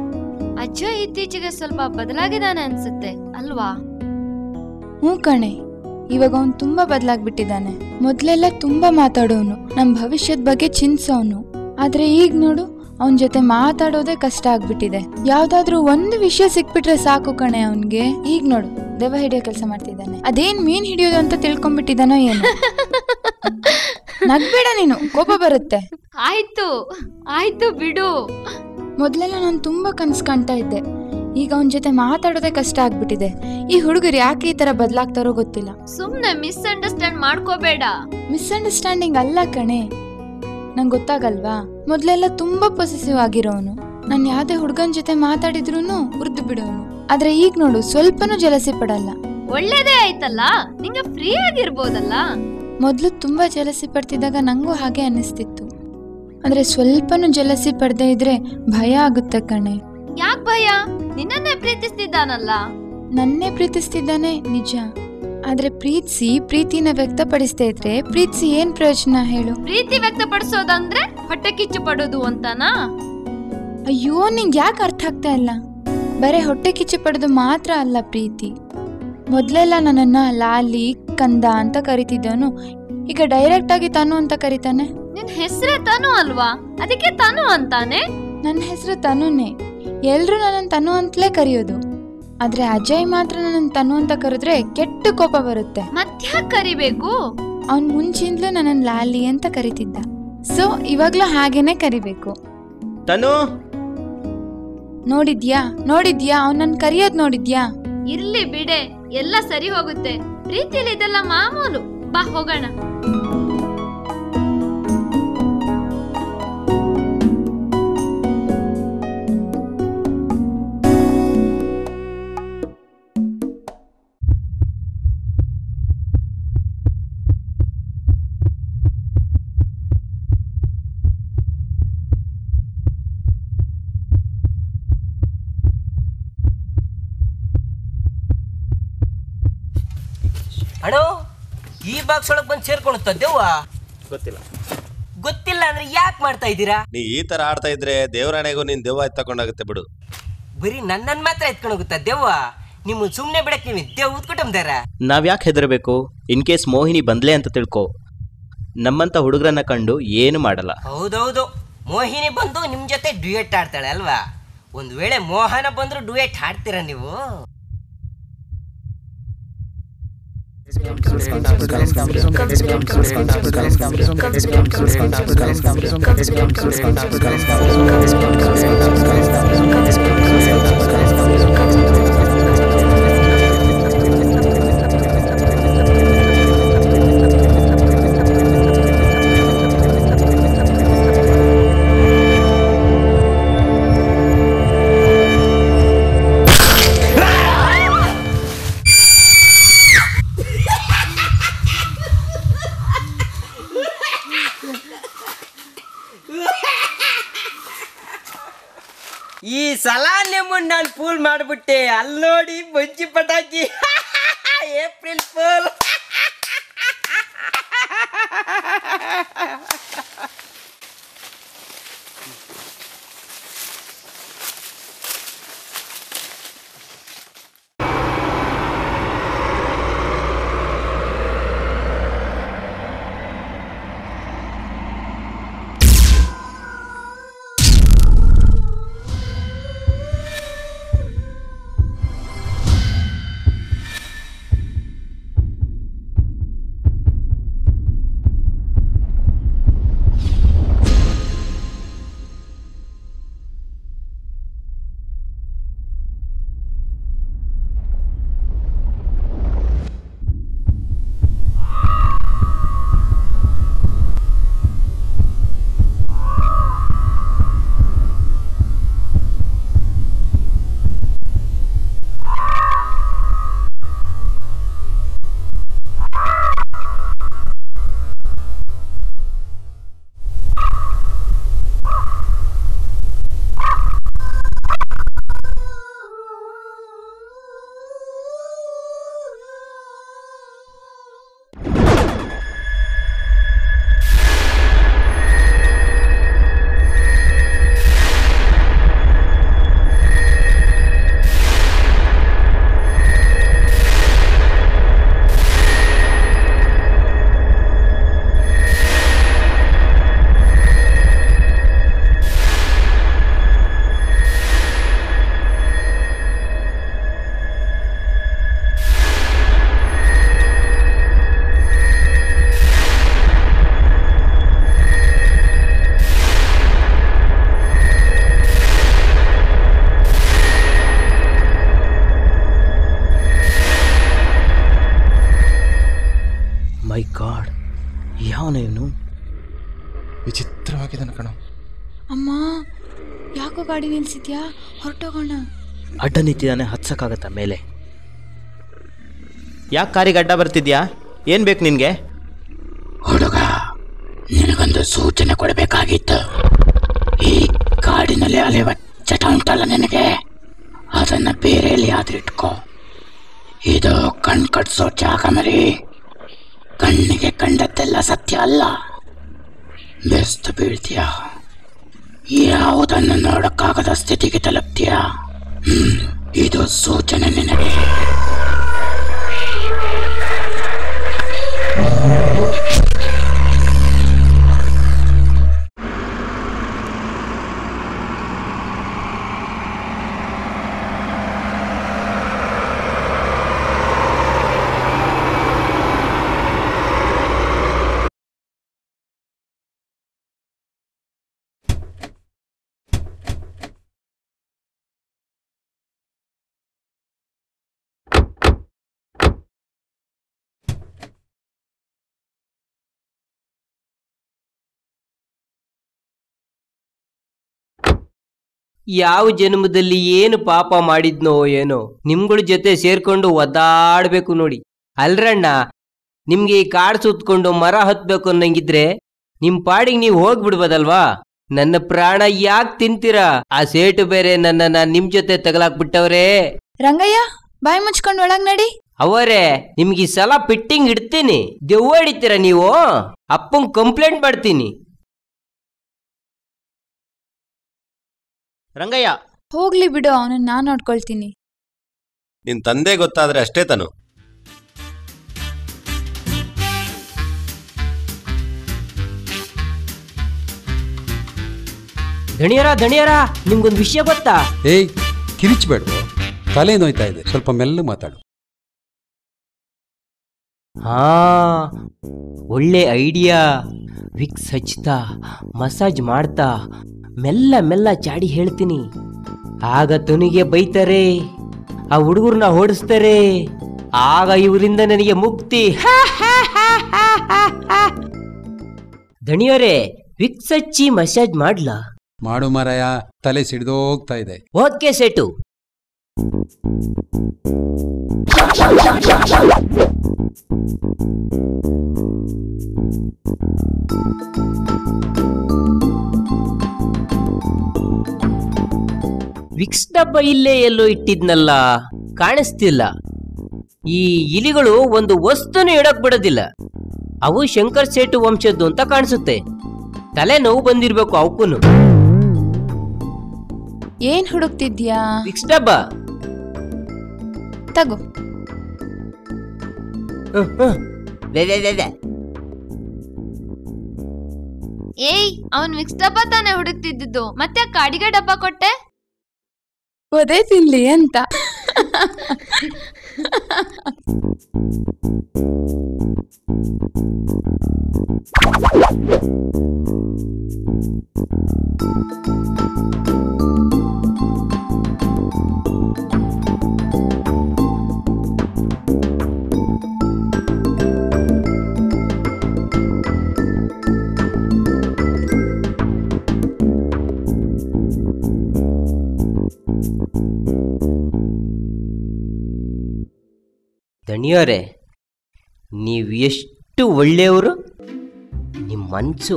[SPEAKER 7] ಅಜ್ಜ ಇತ್ತೀಚೆಗೆ ಸ್ವಲ್ಪ ಬದಲಾಗಿದ್ದಾನೆ ಅನ್ಸುತ್ತೆ ಅಲ್ವಾ?
[SPEAKER 2] ಹ್ಞೂ ಕಣೆ, ಇವಾಗ ಅವನು ತುಂಬಾ ಬದಲಾಗ್ಬಿಟ್ಟಿದ್ದಾನೆ. ಮೊದ್ಲೆಲ್ಲ ತುಂಬಾ ಮಾತಾಡೋನು, ನಮ್ಮ ಭವಿಷ್ಯದ ಬಗ್ಗೆ ಚಿಂತಿಸೋನು. ಆದ್ರೆ ಈಗ ನೋಡು, ಅವನ ಜೊತೆ ಮಾತಾಡೋದೇ ಕಷ್ಟ ಆಗ್ಬಿಟ್ಟಿದೆ. ಯಾವ್ದಾದ್ರು ಒಂದು ವಿಷಯ ಸಿಕ್ಬಿಟ್ರೆ ಸಾಕು ಕಣೆ ಅವನ್ಗೆ. ಈಗ ನೋಡು, ದೆವ್ವ ಹಿಡಿಯೋ ಕೆಲಸ ಮಾಡ್ತಿದ್ದಾನೆ. ಅದೇನ್ ಮೀನ್ ಹಿಡಿಯೋದು ಅಂತ ತಿಳ್ಕೊಂಡ್ಬಿಟ್ಟಿದ್ದಾನೋ ಏನು. ನಗ್ಬೇಡ ನೀನು, ಕೋಪ ಬರುತ್ತೆ.
[SPEAKER 7] ಆಯ್ತು ಆಯ್ತು ಬಿಡು.
[SPEAKER 2] ಮೊದ್ಲೆಲ್ಲ ನಾನು ತುಂಬಾ ಕನ್ಸ್ ಕಾಣ್ತಾ ಇದ್ದೆ, ಈಗ ಅವನ ಜೊತೆ ಮಾತಾಡೋದೇ ಕಷ್ಟ ಆಗ್ಬಿಟ್ಟಿದೆ. ಈ ಹುಡುಗರು ಯಾಕೆ ಈ ತರ ಬದಲಾಗ್ತಾರೋ ಗೊತ್ತಿಲ್ಲ.
[SPEAKER 7] ಸುಮ್ನೆ ಮಿಸ್ಅಂಡರ್ಸ್ಟ್ಯಾಂಡ್ ಮಾಡ್ಕೋಬೇಡ.
[SPEAKER 2] ಮಿಸ್ಅಂಡರ್ಸ್ಟ್ಯಾಂಡಿಂಗ್ ಅಲ್ಲ ಕಣೆ, ನಂಗೆ ಗೊತ್ತಾಗಲ್ವಾ? ಮೊದ್ಲೆಲ್ಲ ತುಂಬಾ ಪೊಸೆಸಿವ್ ಆಗಿರೋನು. ನಾನು ಯಾವ್ದೇ ಹುಡುಗನ ಜೊತೆ ಮಾತಾಡಿದ್ರು ಉರ್ದು ಬಿಡೋನು. ಆದ್ರೆ ಈಗ ನೋಡು, ಸ್ವಲ್ಪನೂ ಜಲಸಿ ಪಡಲ್ಲ.
[SPEAKER 7] ಒಳ್ಳೇದೇ ಆಯ್ತಲ್ಲ, ನಿಂಗೆ ಫ್ರೀ ಆಗಿರ್ಬೋದಲ್ಲ.
[SPEAKER 2] ಮೊದ್ಲು ತುಂಬಾ ಜಲಸಿ ಪಡ್ತಿದ್ದಾಗ ನಂಗೂ ಹಾಗೆ ಅನಿಸ್ತಿತ್ತು. ಆದ್ರೆ ಸ್ವಲ್ಪನೂ ಜಲಸಿ ಪಡ್ದೇ ಇದ್ರೆ ಭಯ ಆಗುತ್ತೆ ಕಣೆ.
[SPEAKER 7] ಯಾಕ್ ಭಯ? ನಿನ್ನನ್ನೇ ಪ್ರೀತಿಸ್ತಿದ್ದಾನಲ್ಲ.
[SPEAKER 2] ನನ್ನೇ ಪ್ರೀತಿಸ್ತಿದ್ದಾನೆ ನಿಜ, ಆದ್ರೆ ಪ್ರೀತಿಸಿ ಪ್ರೀತಿನ ವ್ಯಕ್ತಪಡಿಸ್ತಾ ಇದ್ರೆ ಪ್ರೀತಿಸಿ ಏನ್ ಪ್ರಯೋಜನ ಹೇಳು?
[SPEAKER 7] ಪ್ರೀತಿ ವ್ಯಕ್ತಪಡಿಸೋದಂದ್ರೆ ಹೊಟ್ಟೆ ಕಿಚ್ಚು ಪಡೋದು ಅಂತನಾ?
[SPEAKER 2] ಅಯ್ಯೋ, ನಿಂಗೆ ಯಾಕೆ ಅರ್ಥ ಆಗ್ತಾ ಇಲ್ಲ? ಬರೇ ಹೊಟ್ಟೆ ಕಿಚ್ಚು ಪಡೋದು ಮಾತ್ರ ಅಲ್ಲ ಪ್ರೀತಿ. ಮೊದ್ಲೆಲ್ಲ ನನ್ನನ್ನ ಲಾಲಿ ಕಂದ ಅಂತ ಕರಿತಿದ್ದವನು ಈಗ ಡೈರೆಕ್ಟ್ ಆಗಿ ತಾನು ಅಂತ ಕರಿತಾನೆ.
[SPEAKER 7] ನಿನ್ ಹೆಸರೇ ತನು ಅಲ್ವಾ, ಅದಕ್ಕೆ ತನು ಅಂತಾನೆ.
[SPEAKER 2] ನನ್ನ ಹೆಸರು ತನುನೇ, ಎಲ್ರು ನನ್ನನ್ನು ತನು ಅಂತಲೇ ಕರೆಯೋದು. ಆದ್ರೆ ಅಜಯ್ ಮಾತ್ರ ನನ್ನ ತನು ಅಂತ ಕರೆದ್ರೆ ಕೆಟ್ಟ ಕೋಪ ಬರುತ್ತೆ.
[SPEAKER 7] ಮತ್ತ್ಯಾಕ್ ಕರಿಬೇಕು?
[SPEAKER 2] ಅವನ್ ಮುಂಚಿಂದಲೂ ನನ್ನನ್ನು ಲಾಲಿ ಅಂತ ಕರಿತಿದ್ದ, ಸೊ ಇವಾಗ್ಲೂ ಹಾಗೇನೆ ಕರಿಬೇಕು.
[SPEAKER 8] ತನು
[SPEAKER 2] ನೋಡಿದ್ಯಾ ಅವನ್ ನನ್ ಕರಿಯೋದ್ ನೋಡಿದ್ಯಾ?
[SPEAKER 7] ಇರ್ಲಿ ಬಿಡೆ, ಎಲ್ಲ ಸರಿ ಹೋಗುತ್ತೆ. ಪ್ರೀತಿಲಿ ಇದೆಲ್ಲ ಮಾಮೂಲು. ಬಾ ಹೋಗೋಣ.
[SPEAKER 5] ಅಣ್ಣೋ ಈ ಬಾಕ್ಸ್ ಒಳಗೆ ಬಂದು ಸೇರ್ಕೊಳುತ್ತ ದೆವ್ವ?
[SPEAKER 6] ಗೊತ್ತಿಲ್ಲ.
[SPEAKER 5] ಗೊತ್ತಿಲ್ಲ ಅಂದ್ರೆ ಯಾಕೆ ಮಾಡ್ತಾ ಇದ್ದೀರಾ?
[SPEAKER 6] ನೀ ಈ ತರ ಆಡ್ತಾ ಇದ್ರೆ ದೇವರಾಣೆಗೂ ನೀನ್ ದೆವ್ವ ಎತ್ತಕೊಂಡಾಗುತ್ತೆ ಬಿಡು.
[SPEAKER 5] ಬರೀ ನನ್ನನ್ನು ಮಾತ್ರ ಎತ್ಕೊಂಡು ಹೋಗುತ್ತಾ ದೆವ್ವ? ನಿಮ್ಮ ಸುಮ್ಮನೆ ಬಿಡಕ್ಕೆ ನೀವು ದೆವ್ವ ಉತ್ಕೊಟ್ಟಂದಾರ.
[SPEAKER 8] ನಾವ್ಯಾಕೆ ಹೆದರಬೇಕು? ಇನ್ ಕೇಸ್ ಮೋಹಿನಿ ಬಂದ್ಲೆ ಅಂತ ತಿಳ್ಕೊ, ನಮ್ಮಂತ ಹುಡುಗರನ್ನ ಕಂಡು ಏನು ಮಾಡಲ್ಲ.
[SPEAKER 5] ಹೌದೌದು, ಮೋಹಿನಿ ಬಂದು ನಿಮ್ ಜೊತೆ ಡ್ಯೂಯೆಟ್ ಆಡ್ತಾಳೆ ಅಲ್ವಾ? ಒಂದ್ ವೇಳೆ ಮೋಹನ ಬಂದ್ರು ಡ್ಯೂಯೆಟ್ ಹಾಡ್ತೀರಾ ನೀವು? ಈ ಸಲ ನಿಮ್ಮನ್ನ ನಾನು ಫೂಲ್ ಮಾಡ್ಬಿಟ್ಟೆ. ಅಲ್ಲಿ ನೋಡಿ ಬಜ್ಜಿ ಪಟಾಕಿ. April fool.
[SPEAKER 8] ಮೈ ಗಾಡ್, ಯಾವನೇನು
[SPEAKER 9] ವಿಚಿತ್ರವಾಗಿದ್ದಾನೆ ಕಣ.
[SPEAKER 2] ಅಮ್ಮ, ಯಾಕೋ ಗಾಡಿ ನಿಲ್ಸಿದ್ಯಾ? ಹೊರಟೋಗೋಣ.
[SPEAKER 8] ಅಡ್ಡ ನಿಂತಿದ್ದಾನೆ, ಹತ್ಸಕ್ಕಾಗತ್ತ ಮೇಲೆ? ಯಾಕೆ ಕಾರಿಗೆ ಅಡ್ಡ ಬರ್ತಿದ್ಯಾ? ಏನ್ ಬೇಕು ನಿನ್ಗೆ?
[SPEAKER 12] ಹುಡುಗ, ನಿನಗೊಂದು ಸೂಚನೆ ಕೊಡಬೇಕಾಗಿತ್ತು. ಈ ಕಾಡಿನಲ್ಲಿ ಅಲೆಯುವ ಚಟ ಉಂಟಲ್ಲ ನಿನಗೆ, ಅದನ್ನ ಬೇರೆ ಎಲ್ಲಿಯಾದ್ರೂ ಇಟ್ಕೋ. ಇದು ಕಣ್ ಕಟ್ಸೋ ಜಾಗ ಮರಿ. ಕಣ್ಣಿಗೆ ಕಂಡದ್ದೆಲ್ಲ ಸತ್ಯ ಅಲ್ಲ. ಬೆಸ್ತು ಬೀಳ್ತೀಯ, ಯಾವುದನ್ನು ನೋಡಕ್ಕಾಗದ ಸ್ಥಿತಿಗೆ ತಲುಪ್ತೀಯ. ಇದು ಸೂಚನೆ ನಿನಗೆ.
[SPEAKER 5] ಯಾವ ಜನ್ಮದಲ್ಲಿ ಏನು ಪಾಪ ಮಾಡಿದ್ನೋ ಏನೋ, ನಿಮ್ಗಳ ಜೊತೆ ಸೇರ್ಕೊಂಡು ಒದ್ದಾಡ್ಬೇಕು ನೋಡಿ. ಅಲ್ರಣ್ಣ, ನಿಮ್ಗೆ ಈ ಕಾಡು ಸುತ್ಕೊಂಡು ಮರ ಹತ್ಬೇಕು ಅನ್ನಂಗಿದ್ರೆ ನಿಮ್ ಪಾಡಿಗೆ ನೀವು ಹೋಗ್ಬಿಡ್ಬೋದಲ್ವಾ? ನನ್ನ ಪ್ರಾಣ ಯಾಕೆ ತಿಂತೀರಾ? ಆ ಸೇಟು ಬೇರೆ ನನ್ನನ್ನ ನಿಮ್ ಜೊತೆ ತಗಲಾಕ್ಬಿಟ್ಟವ್ರೆ.
[SPEAKER 2] ರಂಗಯ್ಯ, ಬಾಯಿ ಮುಚ್ಕೊಂಡು ಒಳಗ್ ನಡಿ.
[SPEAKER 5] ಅವರೇ ನಿಮ್ಗೆ ಈ ಸಲ ಫಿಟ್ಟಿಂಗ್ ಇಡ್ತೀನಿ. ದೆವ್ವ ಹಿಡಿತೀರ ನೀವು? ಅಪ್ಪಂಗ್ ಕಂಪ್ಲೇಂಟ್ ಮಾಡ್ತೀನಿ.
[SPEAKER 8] ರಂಗಯ್ಯ,
[SPEAKER 2] ಹೋಗ್ಲಿ ಬಿಡು, ಅವನನ್ನ ನಾನು ನೋಡ್ಕೊಳ್ತೀನಿ.
[SPEAKER 6] ನಿನ್ ತಂದೆ ಗೊತ್ತಾದ್ರೆ ಅಷ್ಟೇ ತಾನು.
[SPEAKER 5] ದಣಿಯರ ನಿಮ್ಗೊಂದು ವಿಷಯ ಗೊತ್ತಾ?
[SPEAKER 4] ಏಯ್, ಕಿರಿಚ್ಬೇಡ, ತಲೆ ನೋಯ್ತಾ ಇದೆ, ಸ್ವಲ್ಪ ಮೆಲ್ಲ ಮಾತಾಡು.
[SPEAKER 5] ಹಾ, ಒಳ್ಳೆ ಐಡಿಯಾ. ವಿಕ್ಸ್ ಹಚ್ತಾ ಮಸಾಜ್ ಮಾಡ್ತಾ ಮೆಲ್ಲ ಮೆಲ್ಲ ಚಾಡಿ ಹೇಳ್ತೀನಿ. ಆಗ ತನಿಗೆ ಬೈತಾರೆ, ಆ ಹುಡುಗರನ್ನ ಓಡಿಸ್ತಾರೆ. ಆಗ ಇವರಿಂದ ನನಗೆ ಮುಕ್ತಿ. ದಣಿಯವರೇ, ವಿಕ್ಸ್ ಹಚ್ಚಿ ಮಸಾಜ್ ಮಾಡ್ಲಾ?
[SPEAKER 4] ಮಾಡು ಮಾರಾಯ, ತಲೆ ಸಿಡ್ದೋಗ್ತಾ ಇದೆ.
[SPEAKER 5] Okay set. ವಿಕ್ಸ್ ಡಬ್ಬ ಇಲ್ಲೇ ಎಲ್ಲೋ ಇಟ್ಟಿದ್ನಲ್ಲ, ಕಾಣಿಸ್ತಿಲ್ಲ. ಈ ಇಲಿಗಳು ಒಂದು ವಸ್ತುನು ಇಡಕ್ ಬಿಡೋದಿಲ್ಲ. ಅವು ಶಂಕರ್ ಸೇಟು ವಂಶದ್ದು ಅಂತ ಕಾಣಿಸುತ್ತೆ. ತಲೆ ನೋವು ಬಂದಿರ್ಬೇಕು ಅವಕ್ಕೂನು.
[SPEAKER 2] ಏನ್ ಹುಡುಕ್ತಿದ್ಯಾ?
[SPEAKER 5] ವಿಕ್ಸ್ ಡಬ್ಬ
[SPEAKER 2] ತಗೋ.
[SPEAKER 13] ಏಯ್, ಅವನ್ ವಿಕ್ಸ್ ಡಬ್ಬ ತಾನೇ ಹುಡುಕ್ತಿದ್ದು, ಮತ್ತೆ ಕಾಡಿಗೆ ಡಬ್ಬ ಕೊಟ್ಟೆ?
[SPEAKER 2] ಒದೇ ತಿನ್ಲಿ ಅಂತ.
[SPEAKER 5] ದಣಿಯವರೇ, ನೀವು ಎಷ್ಟು ಒಳ್ಳೆಯವರು. ನಿಮ್ಮ ಮನಸ್ಸು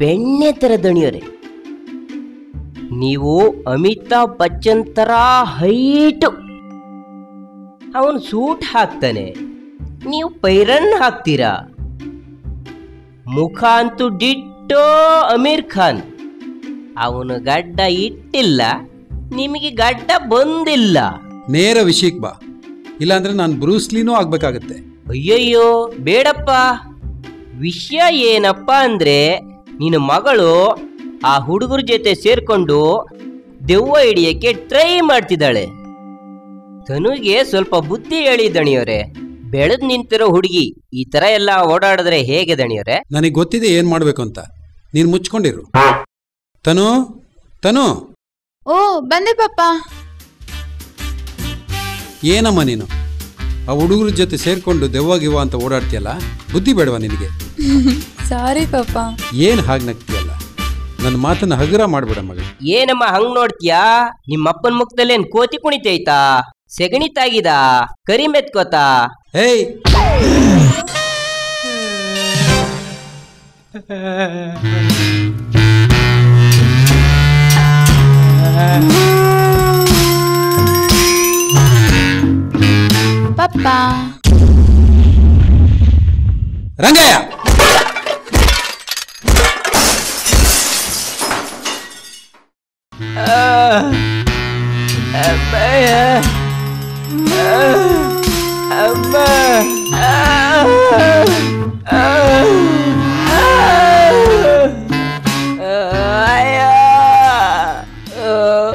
[SPEAKER 5] ಬೆಣ್ಣೆ ಥರ ದಣಿಯವರೇ. ನೀವು ಅಮಿತಾಬ್ ಬಚ್ಚನ್ ಥರ ಹೈಟು. ಅವನು ಸೂಟ್ ಹಾಕ್ತಾನೆ, ನೀವು ಪೈರನ್ ಹಾಕ್ತೀರಾ. ಮುಖ ಅಂತೂ ಡಿಟ್ಟೋ ಅಮೀರ್ ಖಾನ್. ಅವನು ಗಡ್ಡ ಇಟ್ಟಿಲ್ಲ, ನಿಮಗೆ ಗಡ್ಡ ಬಂದಿಲ್ಲ.
[SPEAKER 4] ನೇರ ವಿಷಯಕ್ಕೆ ಬಾ, ಇಲ್ಲಾಂದ್ರೆ ನಾನು ಬ್ರೂಸ್ಲಿನೂ ಆಗ್ಬೇಕಾಗತ್ತೆ.
[SPEAKER 5] ಅಯ್ಯಯ್ಯೋ ಬೇಡಪ್ಪ. ವಿಷಯ ಏನಪ್ಪ ಅಂದ್ರೆ, ನಿನ್ನ ಮಗಳು ಆ ಹುಡುಗರ ಜೊತೆ ಸೇರ್ಕೊಂಡು ದೆವ್ವ ಹಿಡಿಯಕ್ಕೆ ಟ್ರೈ ಮಾಡ್ತಿದ್ದಾಳೆ. ತನುಗೆ ಸ್ವಲ್ಪ ಬುದ್ಧಿ ಹೇಳಿ ದಣಿಯವರೇ. ಬೆಳೆದ್ ನಿಂತಿರೋ ಹುಡುಗಿ ಈ ತರ ಎಲ್ಲ ಓಡಾಡಿದ್ರೆ ಹೇಗೆ ದಣಿಯವರೇ?
[SPEAKER 4] ನನಗೆ ಗೊತ್ತಿದೆ ಏನ್ ಮಾಡ್ಬೇಕು ಅಂತ, ನೀನ್ ಮುಚ್ಕೊಂಡಿರು. ತನು ತನು.
[SPEAKER 2] ಓ, ಬಂದೆ ಪಾಪ.
[SPEAKER 4] ಏನಮ್ಮ ನೀನು ಆ ಹುಡುಗರ ಜೊತೆ ಸೇರ್ಕೊಂಡು ದೆವ್ವಾಗಿವ ಅಂತ ಓಡಾಡ್ತೀಯಲ್ಲ, ಬುದ್ಧಿ ಬೇಡವಾ ನಿನಗೆ?
[SPEAKER 2] ಸಾರಿ ಪಾಪ.
[SPEAKER 4] ಏನ್ ಹಾಗೆ ನಗ್ತೀಯಲ್ಲ, ನನ್ನ ಮಾತನ್ನ ಹಗುರ ಮಾಡ್ಬೇಡ ಮಗ.
[SPEAKER 5] ಏನಮ್ಮ ಹಂಗ್ ನೋಡ್ತೀಯಾ? ನಿಮ್ಮಪ್ಪನ ಮುಖದಲ್ಲಿ ಏನ್ ಕೋತಿ ಕುಣಿತೈತಾ? ಸೆಗಣಿ ತಾಗಿದ? ಕರಿ ಮೆತ್ಕೋತಾ?
[SPEAKER 4] ಏಯ್,
[SPEAKER 2] ಪಪ್ಪ.
[SPEAKER 4] ರಂಗಯ್ಯ,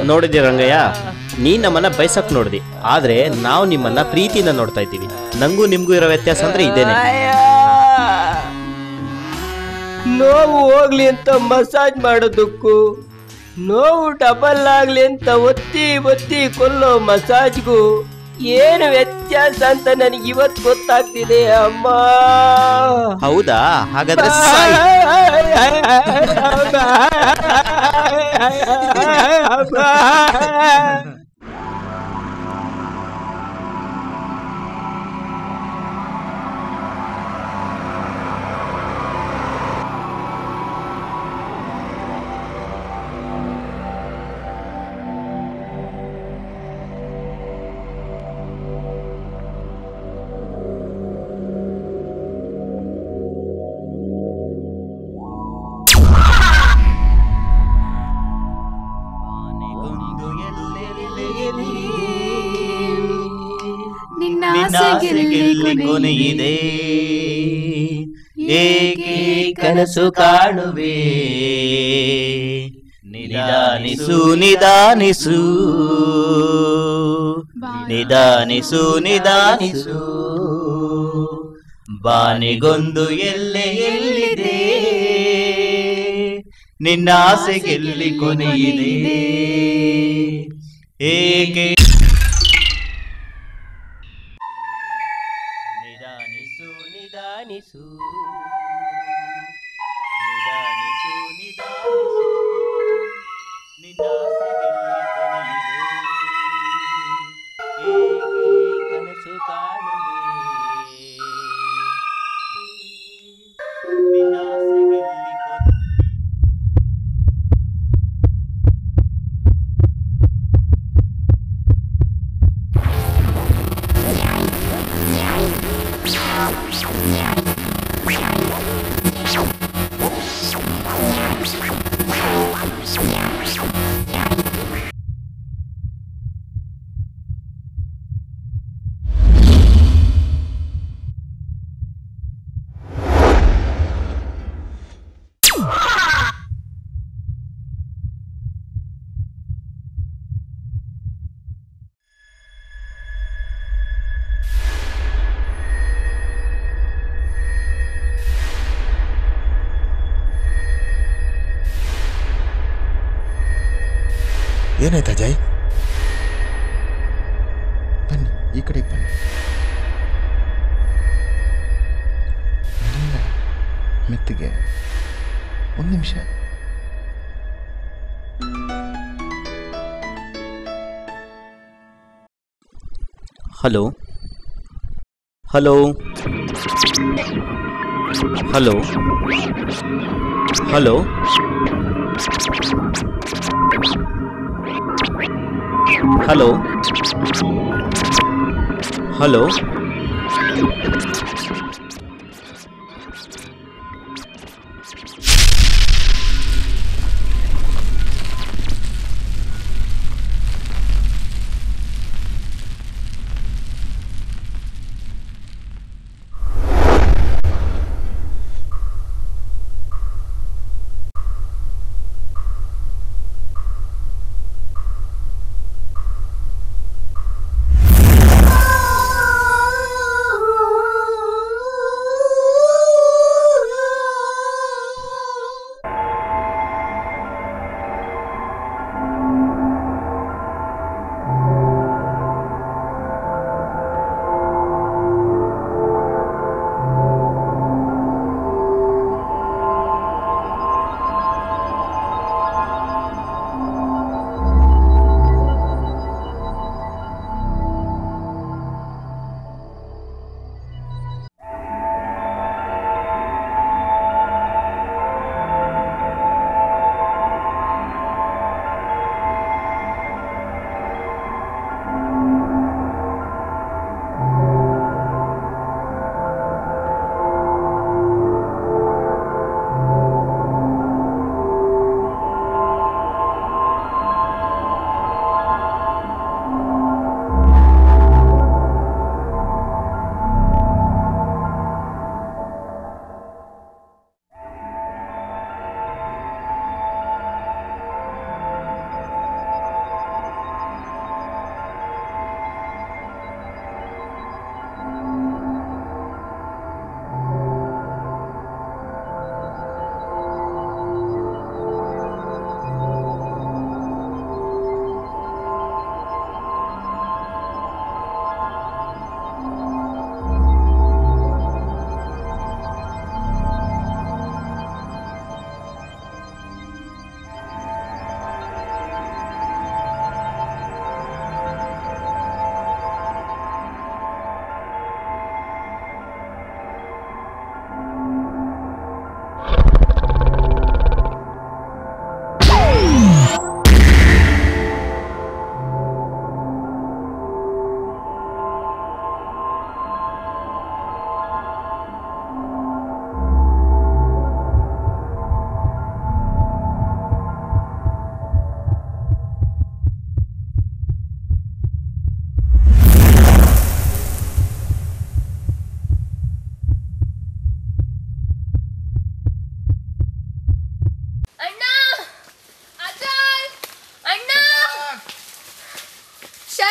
[SPEAKER 8] ನೋಡಿದಿ ರಂಗಯ್ಯ, ನೀನ್ ನಮ್ಮನ್ನ ಬಯಸಕ್ ನೋಡ್ದಿ, ಆದ್ರೆ ನಾವು ನಿಮ್ಮನ್ನ ಪ್ರೀತಿಯಿಂದ ನೋಡ್ತಾ ಇದ್ದೀವಿ. ನಂಗೂ ನಿಮ್ಗೂ ಇರೋ ವ್ಯತ್ಯಾಸ ಅಂದ್ರೆ ಇದೇನೆ.
[SPEAKER 5] ನೋವು ಹೋಗ್ಲಿ ಅಂತ ಮಸಾಜ್ ಮಾಡೋದಕ್ಕೂ, ನೋವು ಡಬಲ್ ಆಗ್ಲಿ ಅಂತ ಒತ್ತಿ ಒತ್ತಿ ಕೊಲ್ಲೋ ಮಸಾಜ್ಗೂ ಏನು ವ್ಯತ್ಯಾಸ ಅಂತ ನನಗೆ ಇವತ್ತು ಗೊತ್ತಾಗ್ತಿದೆ ಅಮ್ಮ.
[SPEAKER 8] ಹೌದಾ? ಹಾಗಾದ್ರೆ ನಿನ್ನಾಸೆಗೆಲ್ಲಿ ಕೊನೆಯಿದೆ ಏಕೆ ಕನಸು ಕಾಣುವೆ ನಿಧಾನಿಸು ನಿಧಾನಿಸು ನಿಧಾನಿಸು ನಿಧಾನಿಸು ಬಾನಿಗೊಂದು ಎಲ್ಲೆ ಎಲ್ಲಿದೆ ನಿನ್ನಾಸೆಗೆಲ್ಲಿ ಕೊನೆಯಿದೆ ಏಕೆ ನಿಧಾನಿಸು ನಿಧಾನಿಸು ನಿಧಾನಿಸು ನಿಧಾನಿಸು ನಿನ್ನಾಸೆಗೆಲ್ಲಿ ಕೊನೆಯಿದೆ ಏಕೆ ಕನಸು ಕಾಣುವೆ ನಿನ್ನಾಸೆಗೆಲ್ಲಿ
[SPEAKER 9] ಏನಾಯ್ತು ಅಜಯ್? ಬನ್ನಿ ಈ ಕಡೆಗೆ ಬನ್ನಿ. ಇಲ್ಲ, ಮೆತ್ತಿಗೆ ಒಂದು ನಿಮಿಷ.
[SPEAKER 8] Hello hello hello hello hello hello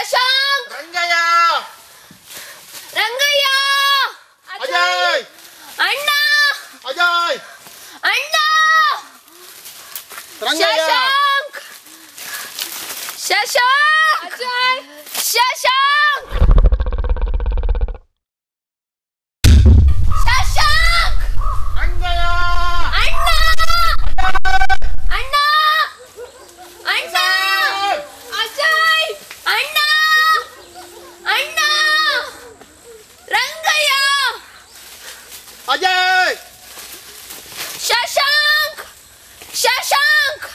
[SPEAKER 13] Shashank
[SPEAKER 9] Rangayya
[SPEAKER 13] Rangayya
[SPEAKER 9] Ajay
[SPEAKER 13] ಅಣ್ಣ
[SPEAKER 9] ಅಜಯ್
[SPEAKER 13] ಅಣ್ಣ
[SPEAKER 9] ರಂಗಯ್ಯ
[SPEAKER 13] ಶಶಾಂಕ್ ಶಶಾಂಕ್ ಅಜಯ್ ಶಶಾಂಕ್ ಶಶಾಂಕ್
[SPEAKER 9] ರಂಗಯ್ಯ
[SPEAKER 13] ಅಣ್ಣ ಅಣ್ಣ ಅಣ್ಣ ಅಜಯ್ ಅಣ್ಣ ಅಣ್ಣ ರಂಗಯ್ಯ
[SPEAKER 9] ಅಜಯ್
[SPEAKER 13] ಶಶಾಂಕ್ ಶಶಾಂಕ್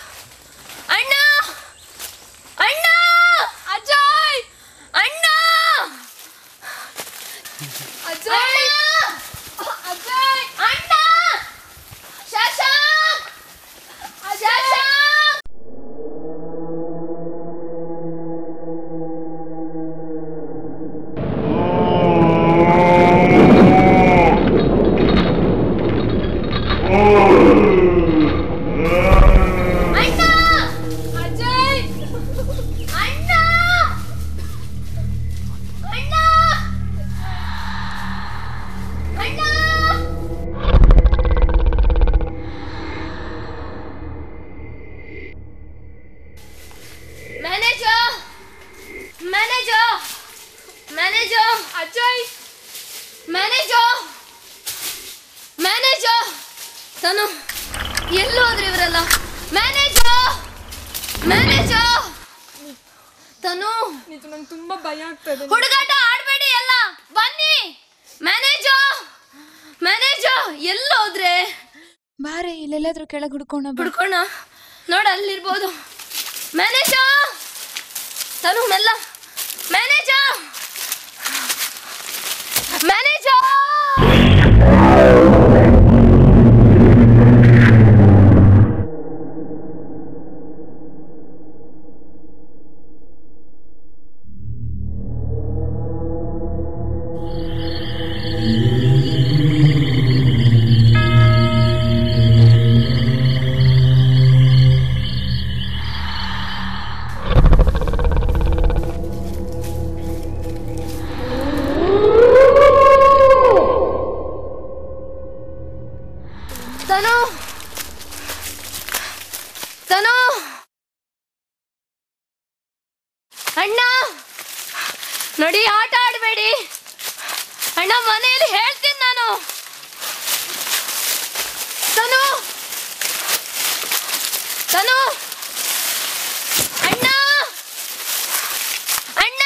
[SPEAKER 13] ಅಣ್ಣ ಅಣ್ಣ ಅಜಯ್ ಅಣ್ಣ ಅಜಯ್ ಅಜಯ್ ಅಣ್ಣ ಶಶಾಂಕ್ ಶಶಾಂಕ್ ಅಣ್ಣ ಅಜಯ್ ಅಣ್ಣ ಅಣ್ಣ ಅಣ್ಣ manager manager manager Ajay manager manager ತಾನು ಎಲ್ಲೂ ಹೋದ್ರಿ ಇವರೆಲ್ಲ ಮ್ಯಾನೇಜರ್ ಮ್ಯಾನೇಜರ್ ತಾನು
[SPEAKER 14] ನಿಜ ನಂಗೆ ತುಂಬಾ ಭಯ ಆಗ್ತದೆ.
[SPEAKER 13] ಹುಡುಗಾಟ ಆಡ್ಬೇಡಿ ಎಲ್ಲ ಬನ್ನಿ ಮ್ಯಾನೇಜರ್ ಮ್ಯಾನೇಜರ್ ಎಲ್ಲ ಹೋದ್ರೆ
[SPEAKER 2] ಬಾರೆ ಇಲ್ಲೆಲ್ಲಾದ್ರೂ ಕೆಳಗೆ
[SPEAKER 13] ಹುಡ್ಕೋಣ ನೋಡ ಅಲ್ಲಿರ್ಬೋದು ಮ್ಯಾನೇಜರ್ ತಾನು ಮೆಲ್ಲ ಮ್ಯಾನೇಜರ್ ಮ್ಯಾನೇಜರ್ ತನು ತನು ಅಣ್ಣ ನೋಡಿ ಆಟ ಆಡಬೇಡಿ ಅಣ್ಣ ಮನೆಯಲ್ಲಿ ಹೇಳ್ತೀನಿ ನಾನು ತನು ತನು ಅಣ್ಣ ಅಣ್ಣ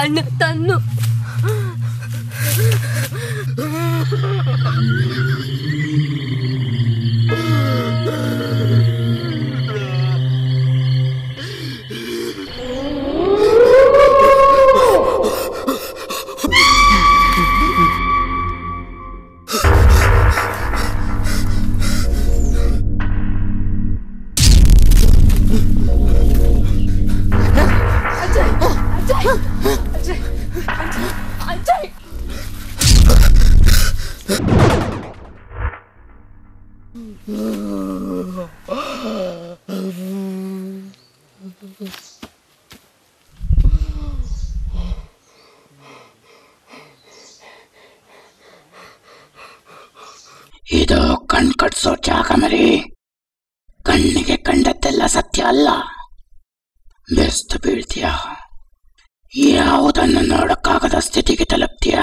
[SPEAKER 15] ಅಣ್ಣ ತನ್ನು
[SPEAKER 12] ಇದು ಕಣ್ ಕಟ್ಸೋ ಜಾಗ ಮರಿ. ಕಣ್ಣಿಗೆ ಕಂಡದ್ದೆಲ್ಲ ಸತ್ಯ ಅಲ್ಲ. ಬೆಸ್ತು ಬೀಳ್ತೀಯ, ಯಾವುದನ್ನು ನೋಡಕ್ಕಾಗದ ಸ್ಥಿತಿಗೆ ತಲುಪ್ತೀಯ.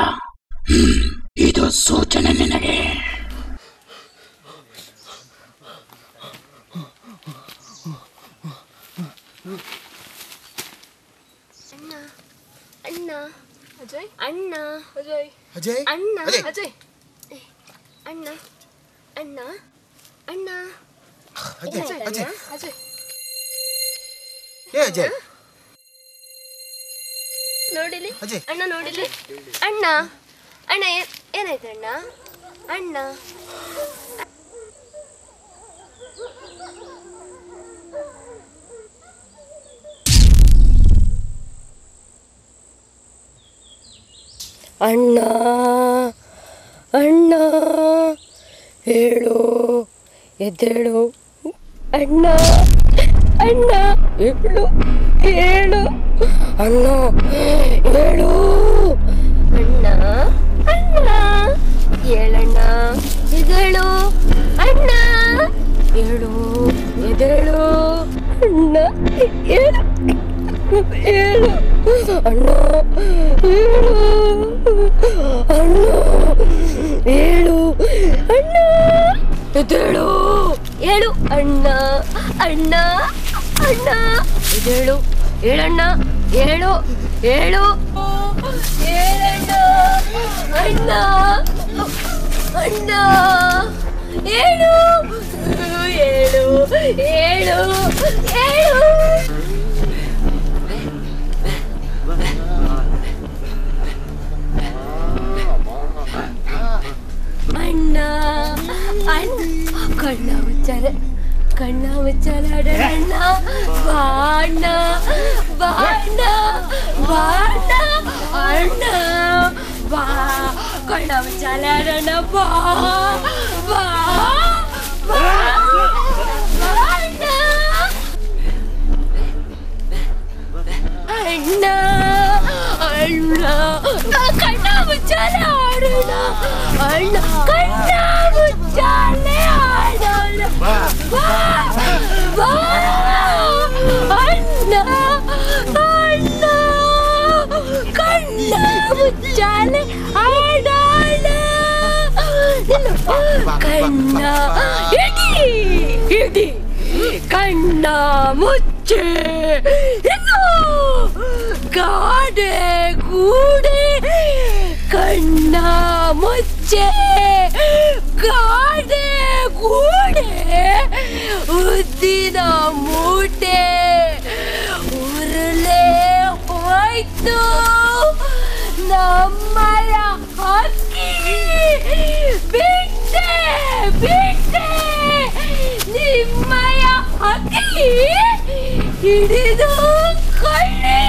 [SPEAKER 12] ಇದು ಸೂಚನೆ ನಿನಗೆ.
[SPEAKER 15] ಅಣ್ಣ ಅಜಯ್, ಅಣ್ಣ ಅಜಯ್,
[SPEAKER 9] ಅಜಯ್,
[SPEAKER 15] ಅಣ್ಣ
[SPEAKER 9] ಅಜಯ್.
[SPEAKER 15] ಅಜಯ್, ಅಣ್ಣ ಅಣ್ಣ ಅಣ್ಣ
[SPEAKER 9] ಅಜಯ್, ಅಜಯ್,
[SPEAKER 15] ಅಜಯ್,
[SPEAKER 9] ಏ ಅಜಯ್,
[SPEAKER 15] ನೋಡಿಲಿ
[SPEAKER 9] ಅಜಯ್.
[SPEAKER 15] ಅಣ್ಣ, ನೋಡಿಲಿ ಅಣ್ಣ. ಅಣ್ಣ ಏನಾಯ್ತು ಅಣ್ಣ? ಅಣ್ಣ ಅಣ್ಣ ಅಣ್ಣ ಹೇಳು, ಎದ್ದೇಳು ಅಣ್ಣ, ಅಣ್ಣ ಹೇಳು, ಹೇಳು ಅಣ್ಣ, ಹೇಳು ಅಣ್ಣ, ಅಣ್ಣ ಹೇಳಣ್ಣ, ಎದ್ದೇಳು ಅಣ್ಣ, ಹೇಳು, ಎದ್ದೇಳು ಅಣ್ಣ, ಹೇಳು, ಹೇಳು ಅಣ್ಣ, ಹೇಳು ಅಣ್ಣ, ಹೇಳು ಅಣ್ಣ, ಎದ್ದೇಳು, ಹೇಳು ಅಣ್ಣ, ಅಣ್ಣ, ಅಣ್ಣ ಎದ್ದೇಳು, ಹೇಳಣ್ಣ, ಹೇಳು, ಹೇಳು ಹೇಳಣ್ಣ, ಅಣ್ಣ, ಅಣ್ಣ ಹೇಳು, ಹೇಳು, ಹೇಳು, ಹೇಳು ಅಣ್ಣ, ಅಣ್ಣ ಕಣ್ಣ ಮುಚ್ಚಾಲೆ, ಕಣ್ಣ ಮುಚ್ಚಾಲೆ ಅಣ್ಣ, ಬಾಣ್ಣ, ಬಾಣ್ಣ, ಬಾಣ್ಣ ಅಣ್ಣ, ಬಾ ಕಣ್ಣ ಮುಚ್ಚಾಲೆ ಅಣ್ಣ, ಬಾ ಬಾ ಬಾಣ್ಣ ಅಣ್ಣ, ಅಣ್ಣ ಕಣ್ಣ ಮುಚ್ಚಾಲೆ ಆಡೋಣ, ಅಣ್ಣ ಕಣ್ಣ ಮುಚ್ಚಾಲೆ ಆಡೋಣ, ಬಾ ಬಾ ಶಾಲೆ ಆಡೋಣ. ಕಣ್ಣ ಹಿಡಿ ಕಣ್ಣ ಮುಚ್ಚೆ ಇನ್ನು ಗಾಡೆ ಗೂಡೆ ಕಣ್ಣ ಮುಚ್ಚೆ ಗಾಡೆ ಗೂಡೆ ಉದ್ದಿನ ಮೂಟೆ ಉರುಳೆ ಹೋಯ್ತು ನಮ್ಮಯ ಹಕ್ಕಿ ಬಿಟ್ಟೆ ಬಿಟ್ಟೆ ನಿಮ್ಮಯ ಹಕ್ಕಿ ಹಿಡಿದು ಕೊಳ್ಳಿ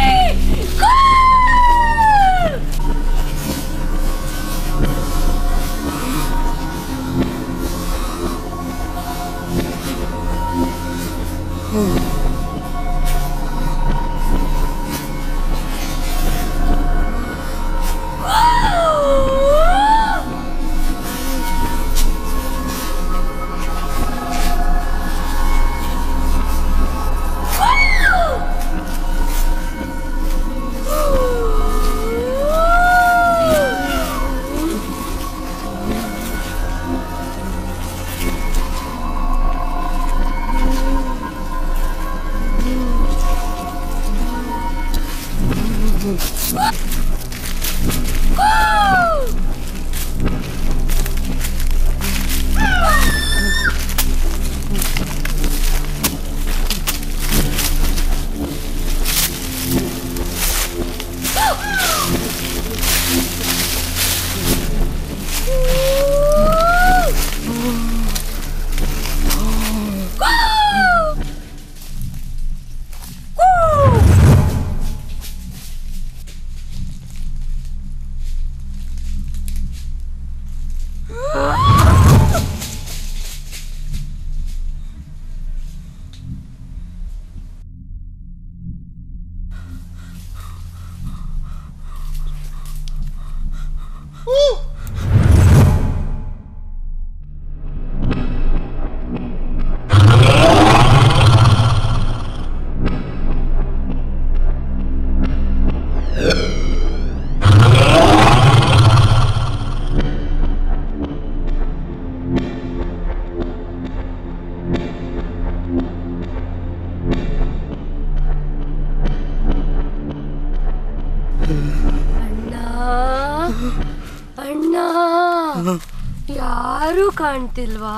[SPEAKER 15] ಯಾರು ಕಾಣ್ತಿಲ್ವಾ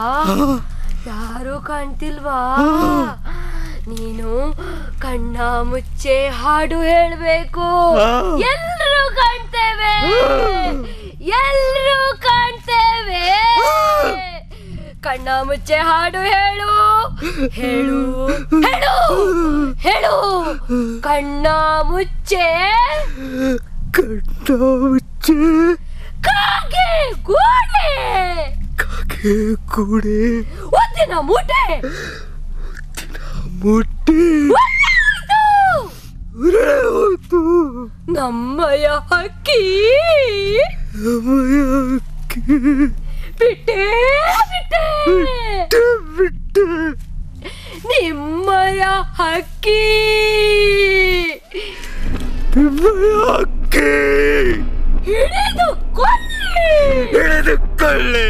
[SPEAKER 15] ಯಾರು ಕಾಣ್ತಿಲ್ವಾ ನೀನು ಕಣ್ಣ ಮುಚ್ಚೆ ಹಾಡು ಹೇಳ್ಬೇಕು ಎಲ್ಲರೂ ಕಾಣ್ತೇವೆ ಎಲ್ಲರೂ ಕಾಣ್ತೇವೆ ಕಣ್ಣ ಮುಚ್ಚೆ ಹಾಡು ಹೇಳು ಹೇಳು ಹೇಳು ಹೇಳು ಕಣ್ಣ ಮುಚ್ಚೆ
[SPEAKER 3] ಕಣ್ಣ ಮುಚ್ಚೆ
[SPEAKER 15] ಕಾಗೆ ಗೂಡೆ
[SPEAKER 3] ಕಾಗೆ ಗೂಡೆ
[SPEAKER 15] ಒದ್ದಿನ ಮೂಟೆ
[SPEAKER 3] ಮುಟ್ಟಿ ಹೋಯ್ತು
[SPEAKER 15] ನಮ್ಮಯ ಹಕ್ಕಿ
[SPEAKER 3] ನಮ್ಮಯ ಹಕ್ಕಿ
[SPEAKER 15] ಬಿಟ್ಟೆ ಬಿಟ್ಟೆ
[SPEAKER 3] ಬಿಟ್ಟೆ
[SPEAKER 15] ನಿಮ್ಮಯ ಹಕ್ಕಿ
[SPEAKER 3] ನಿಮ್ಮಯ ಹಕ್ಕಿ
[SPEAKER 15] ಹಿಡಿದು ಕೊಳ್ಳಿ
[SPEAKER 3] ಹಿಡಿದು ಕೊಳ್ಳಿ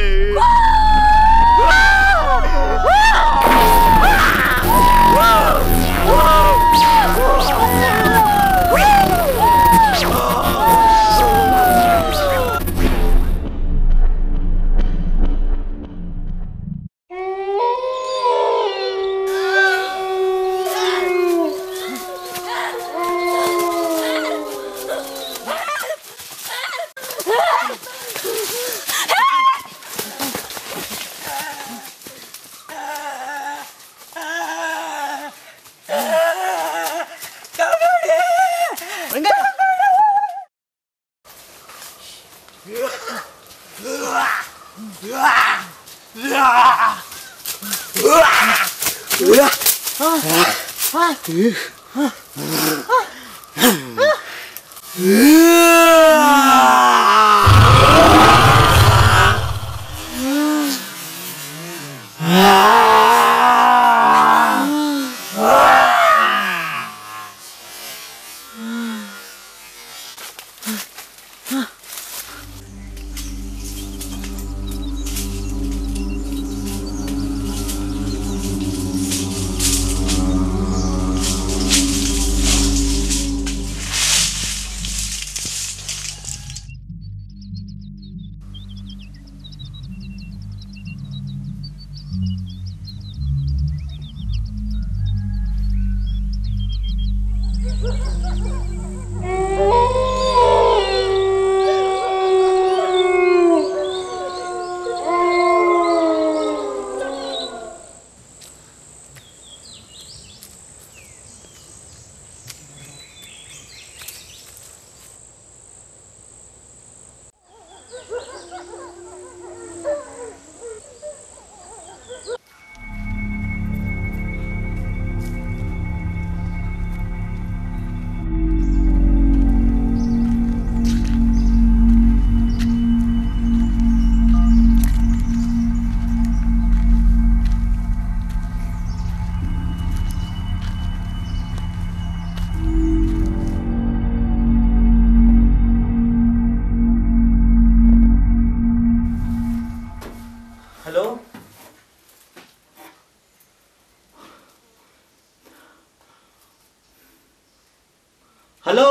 [SPEAKER 8] ಹಲೋ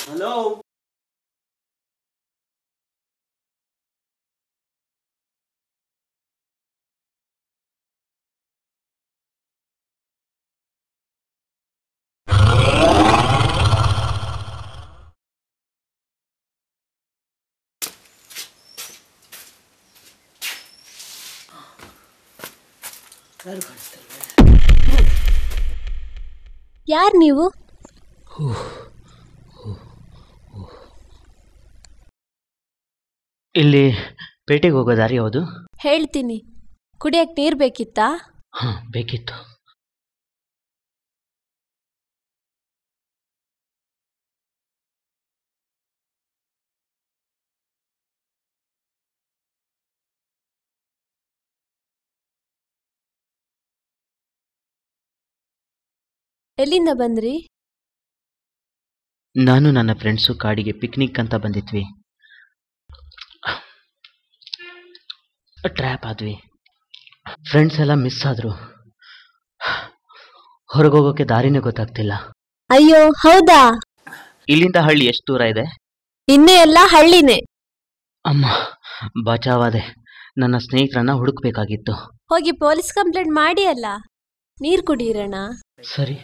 [SPEAKER 8] ಹಲೋ
[SPEAKER 7] ಯಾರು ನೀವು?
[SPEAKER 1] ಇಲ್ಲಿ ಪೇಟೆಗೆ ಹೋಗೋ ದಾರಿ ಯಾವುದು?
[SPEAKER 7] ಹೇಳ್ತೀನಿ. ಕುಡಿಯಕ್ಕೆ ನೀರು ಬೇಕಿತ್ತಾ?
[SPEAKER 1] ಹಾಂ, ಬೇಕಿತ್ತು.
[SPEAKER 7] ಎಲ್ಲಿಂದ ಬಂದ್ರಿ?
[SPEAKER 1] ನಾನು ನನ್ನ ಫ್ರೆಂಡ್ಸು ಕಾಡಿಗೆ ಪಿಕ್ನಿಕ್ ಅಂತ ಬಂದಿದ್ವಿ. ಟ್ರ್ಯಾಪ್ ಆದ್ವಿ. ಫ್ರೆಂಡ್ಸ್ ಎಲ್ಲ ಮಿಸ್ ಆದ್ರು. ಹೊರಗೋಗೋಕೆ ದಾರಿನೇ ಗೊತ್ತಾಗ್ತಿಲ್ಲ.
[SPEAKER 7] ಅಯ್ಯೋ, ಹೌದಾ?
[SPEAKER 1] ಇಲ್ಲಿಂದ ಹಳ್ಳಿ ಎಷ್ಟು ದೂರ ಇದೆ?
[SPEAKER 7] ಇನ್ನೇ ಎಲ್ಲ ಹಳ್ಳಿನೇ.
[SPEAKER 1] ಅಮ್ಮ, ಬಚಾವಾದೆ. ನನ್ನ ಸ್ನೇಹಿತರನ್ನ ಹುಡುಕ್ಬೇಕಾಗಿತ್ತು.
[SPEAKER 7] ಹೋಗಿ ಪೊಲೀಸ್ ಕಂಪ್ಲೇಂಟ್ ಮಾಡಿ ಅಲ್ಲ. ನೀರು ಕುಡಿಯಿರೋಣ.
[SPEAKER 1] ಸರಿ.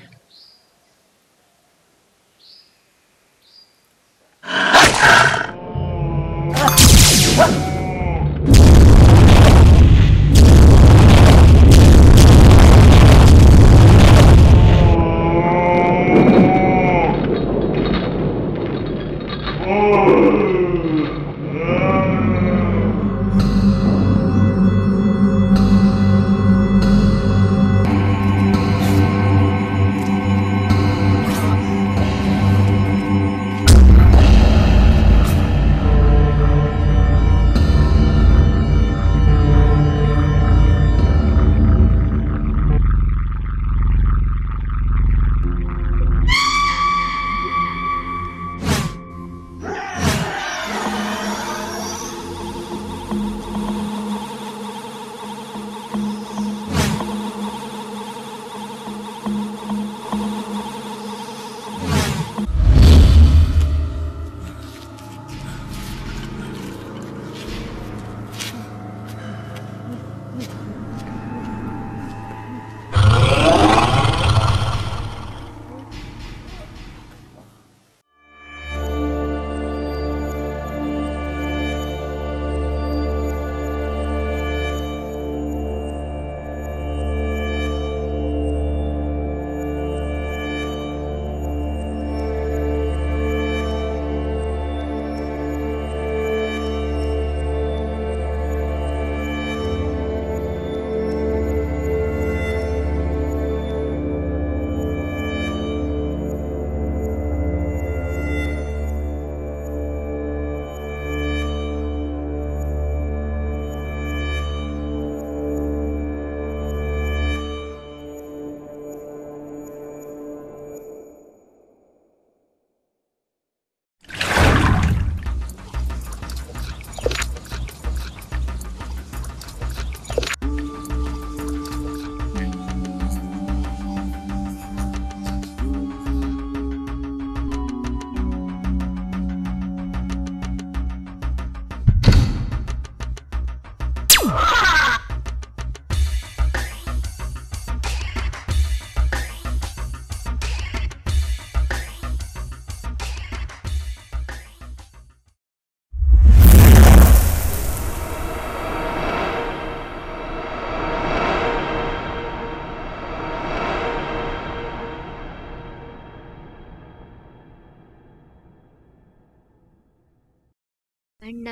[SPEAKER 13] ಅಣ್ಣ,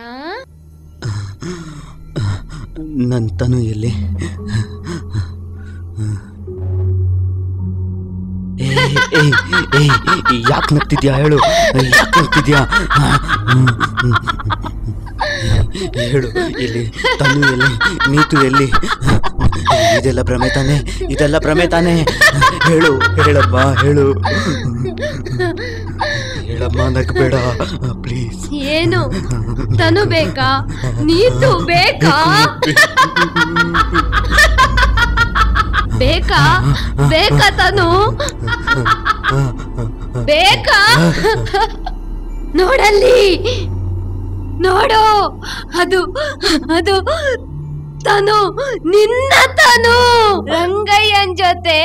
[SPEAKER 8] ನನ್ನ ತನು ಎಲ್ಲಿ? ಯಾಕೆ ನಗ್ತಿದ್ಯಾ ಹೇಳು? ಯಾಕೆ ನಗ್ತಿದ್ಯಾ ಹೇಳು. ಎಲ್ಲಿ ತನು ಎಲ್ಲಿ? ನೀತು ಎಲ್ಲಿ? ಇದೆಲ್ಲ ಭ್ರಮೆ ತಾನೆ? ಇದೆಲ್ಲ ಭ್ರಮೆ ತಾನೆ? ಹೇಳು, ಹೇಳಬ್ಬಾ, ಹೇಳು.
[SPEAKER 11] ಹೇಳಮ್ಮ ನಗ್ಬೇಡ ಪ್ಲೀಸ್.
[SPEAKER 15] ಏನು ತನು ಬೇಕಾ? ನೀತು ಬೇಕಾ? ಬೇಕಾ ಬೇಕಾ ತನು? ಬೇಕಾ? ನೋಡಲ್ಲಿ, ನೋಡು, ಅದು ಅದು ತನು, ನಿನ್ನ ತನು ರಂಗಯ್ಯನ್ ಜೊತೆ.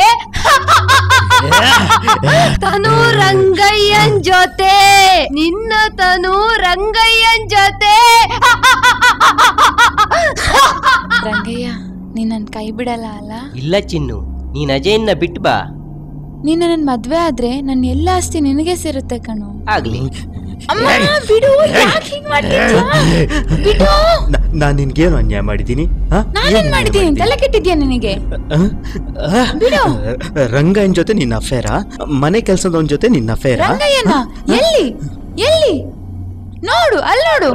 [SPEAKER 15] ತನು ರಂಗಯ್ಯನ್ ಜೊತೆ, ನಿನ್ನ ತನು ರಂಗಯ್ಯನ್ ಜೊತೆ.
[SPEAKER 2] ರಂಗಯ್ಯ, ನೀನ್ ನನ್ ಕೈ ಬಿಡಲ್ಲ ಅಲ್ಲ?
[SPEAKER 5] ಇಲ್ಲ ಚಿನ್ನು, ನೀನ್ ಅಜಯನ್ನ ಬಿಟ್ಟು ಬಾ.
[SPEAKER 2] ನೀನ್ ನನ್ ಮದ್ವೆ ಆದ್ರೆ ನನ್ನ ಎಲ್ಲ ಆಸ್ತಿ ನಿನಗೆ ಸೇರುತ್ತೆ ಕಣು.
[SPEAKER 5] ಆಗ್ಲಿ.
[SPEAKER 2] ಅಮ್ಮ ಬಿಡು, ಯಾಕ್ ಹೀಗ್ ಮಾಡ್ತಿದ್ಯಾ? ಬಿಡು.
[SPEAKER 11] ನಾನ್ ನಿನ್ಗೇನು ಅನ್ಯಾಯ ಮಾಡಿದೀನಿ?
[SPEAKER 2] ನಾನೇನ್ ಮಾಡಿದೀನಿ? ತಲೆ ಕೆಟ್ಟಿದ್ಯಾ ನಿನಗೆ? ಬಿಡು.
[SPEAKER 11] ರಂಗಯ್ಯನ್ ಜೊತೆ ನಿನ್ನ ಅಫೇರಾ? ಮನೆ ಕೆಲ್ಸದವನ್ ಜೊತೆ ನಿನ್ನ ಅಫೇರಾ?
[SPEAKER 2] ರಂಗಯ್ಯನ ಎಲ್ಲಿ ಎಲ್ಲಿ? ನೋಡು, ಅಲ್ಲಿ ನೋಡು.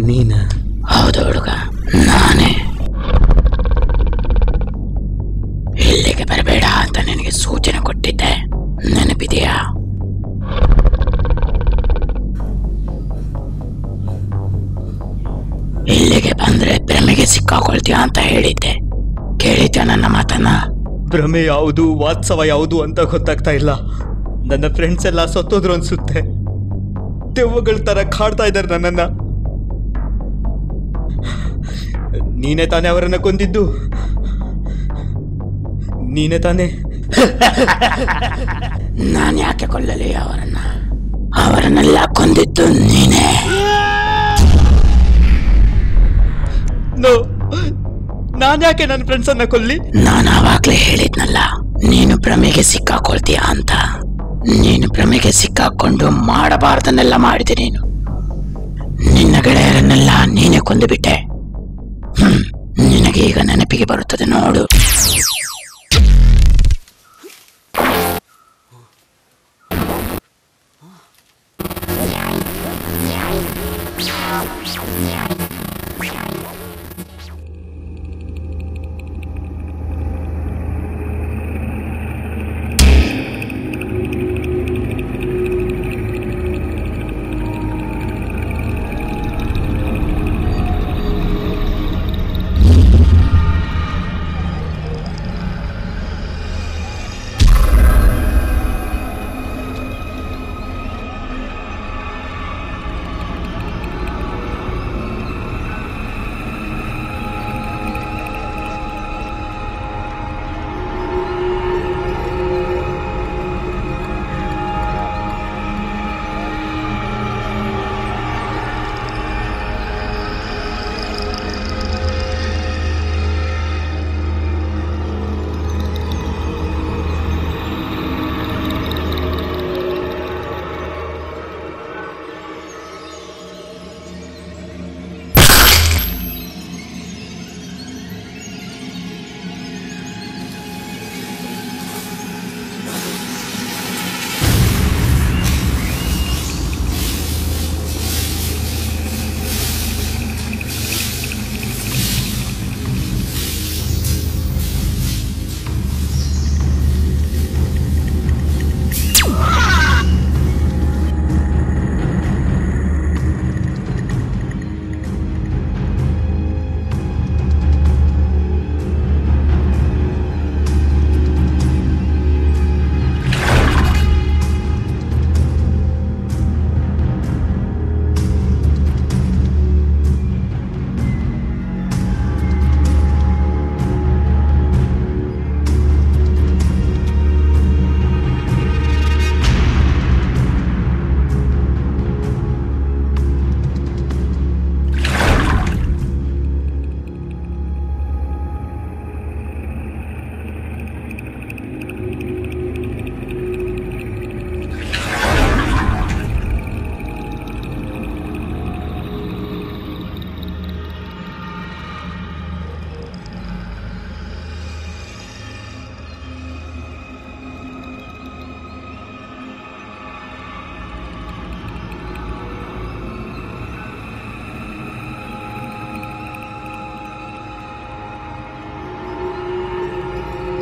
[SPEAKER 11] ನೀನ?
[SPEAKER 12] ಹೌದು ಹುಡುಗ, ನಾನೇ. ಇಲ್ಲಿಗೆ ಬರಬೇಡ ಅಂತ ನಿನಗೆ ಸೂಚನೆ ಕೊಟ್ಟಿದ್ದೆ, ನೆನಪಿದೆಯಾ? ಇಲ್ಲಿಗೆ ಬಂದ್ರೆ ಭ್ರಮೆಗೆ ಸಿಕ್ಕಾಕೊಳ್ತೀಯ ಅಂತ ಹೇಳಿದ್ದೆ. ಕೇಳಿದ್ಯಾ ನನ್ನ ಮಾತನ್ನ?
[SPEAKER 11] ಭ್ರಮೆ ಯಾವುದು, ವಾಸ್ತವ ಯಾವುದು ಅಂತ ಗೊತ್ತಾಗ್ತಾ ಇಲ್ಲ. ನನ್ನ ಫ್ರೆಂಡ್ಸ್ ಎಲ್ಲ ಸತ್ತೋದ್ರು ಅನ್ಸುತ್ತೆ. ದೆವ್ವಗಳ ತರ ಕಾಡ್ತಾ ಇದ್ದಾರೆ ನನ್ನನ್ನ. ನೀನೇ ತಾನೇ ಅವರನ್ನ ಕೊಂದಿದ್ದು? ನೀನೇ ತಾನೇ?
[SPEAKER 12] ನಾನು ಯಾಕೆ ಕೊಲ್ಲಲಿ ಅವರನ್ನೆಲ್ಲ ಕೊಂದಿದ್ದು ನೀನೇ.
[SPEAKER 11] ನಾನು ಯಾಕೆ ನನ್ನ ಫ್ರೆಂಡ್ಸ್ ಅನ್ನ ಕೊಲ್ಲಿ?
[SPEAKER 12] ನಾನು ಆವಾಗ್ಲೇ ಹೇಳಿದ್ನಲ್ಲ, ನೀನು ಭ್ರಮೆಗೆ ಸಿಕ್ಕಾಕೊಳ್ತೀಯ ಅಂತ. ನೀನು ಭ್ರಮೆಗೆ ಸಿಕ್ಕಾಕೊಂಡು ಮಾಡಬಾರ್ದನ್ನೆಲ್ಲ ಮಾಡಿದೆ. ನೀನು ನಿನ್ನ ಗೆಳೆಯರನ್ನೆಲ್ಲ ನೀನೇ ಕೊಂದು ಬಿಟ್ಟೆ. ನಿನಗೆ ಈಗ ನೆನಪಿಗೆ ಬರುತ್ತದೆ ನೋಡು.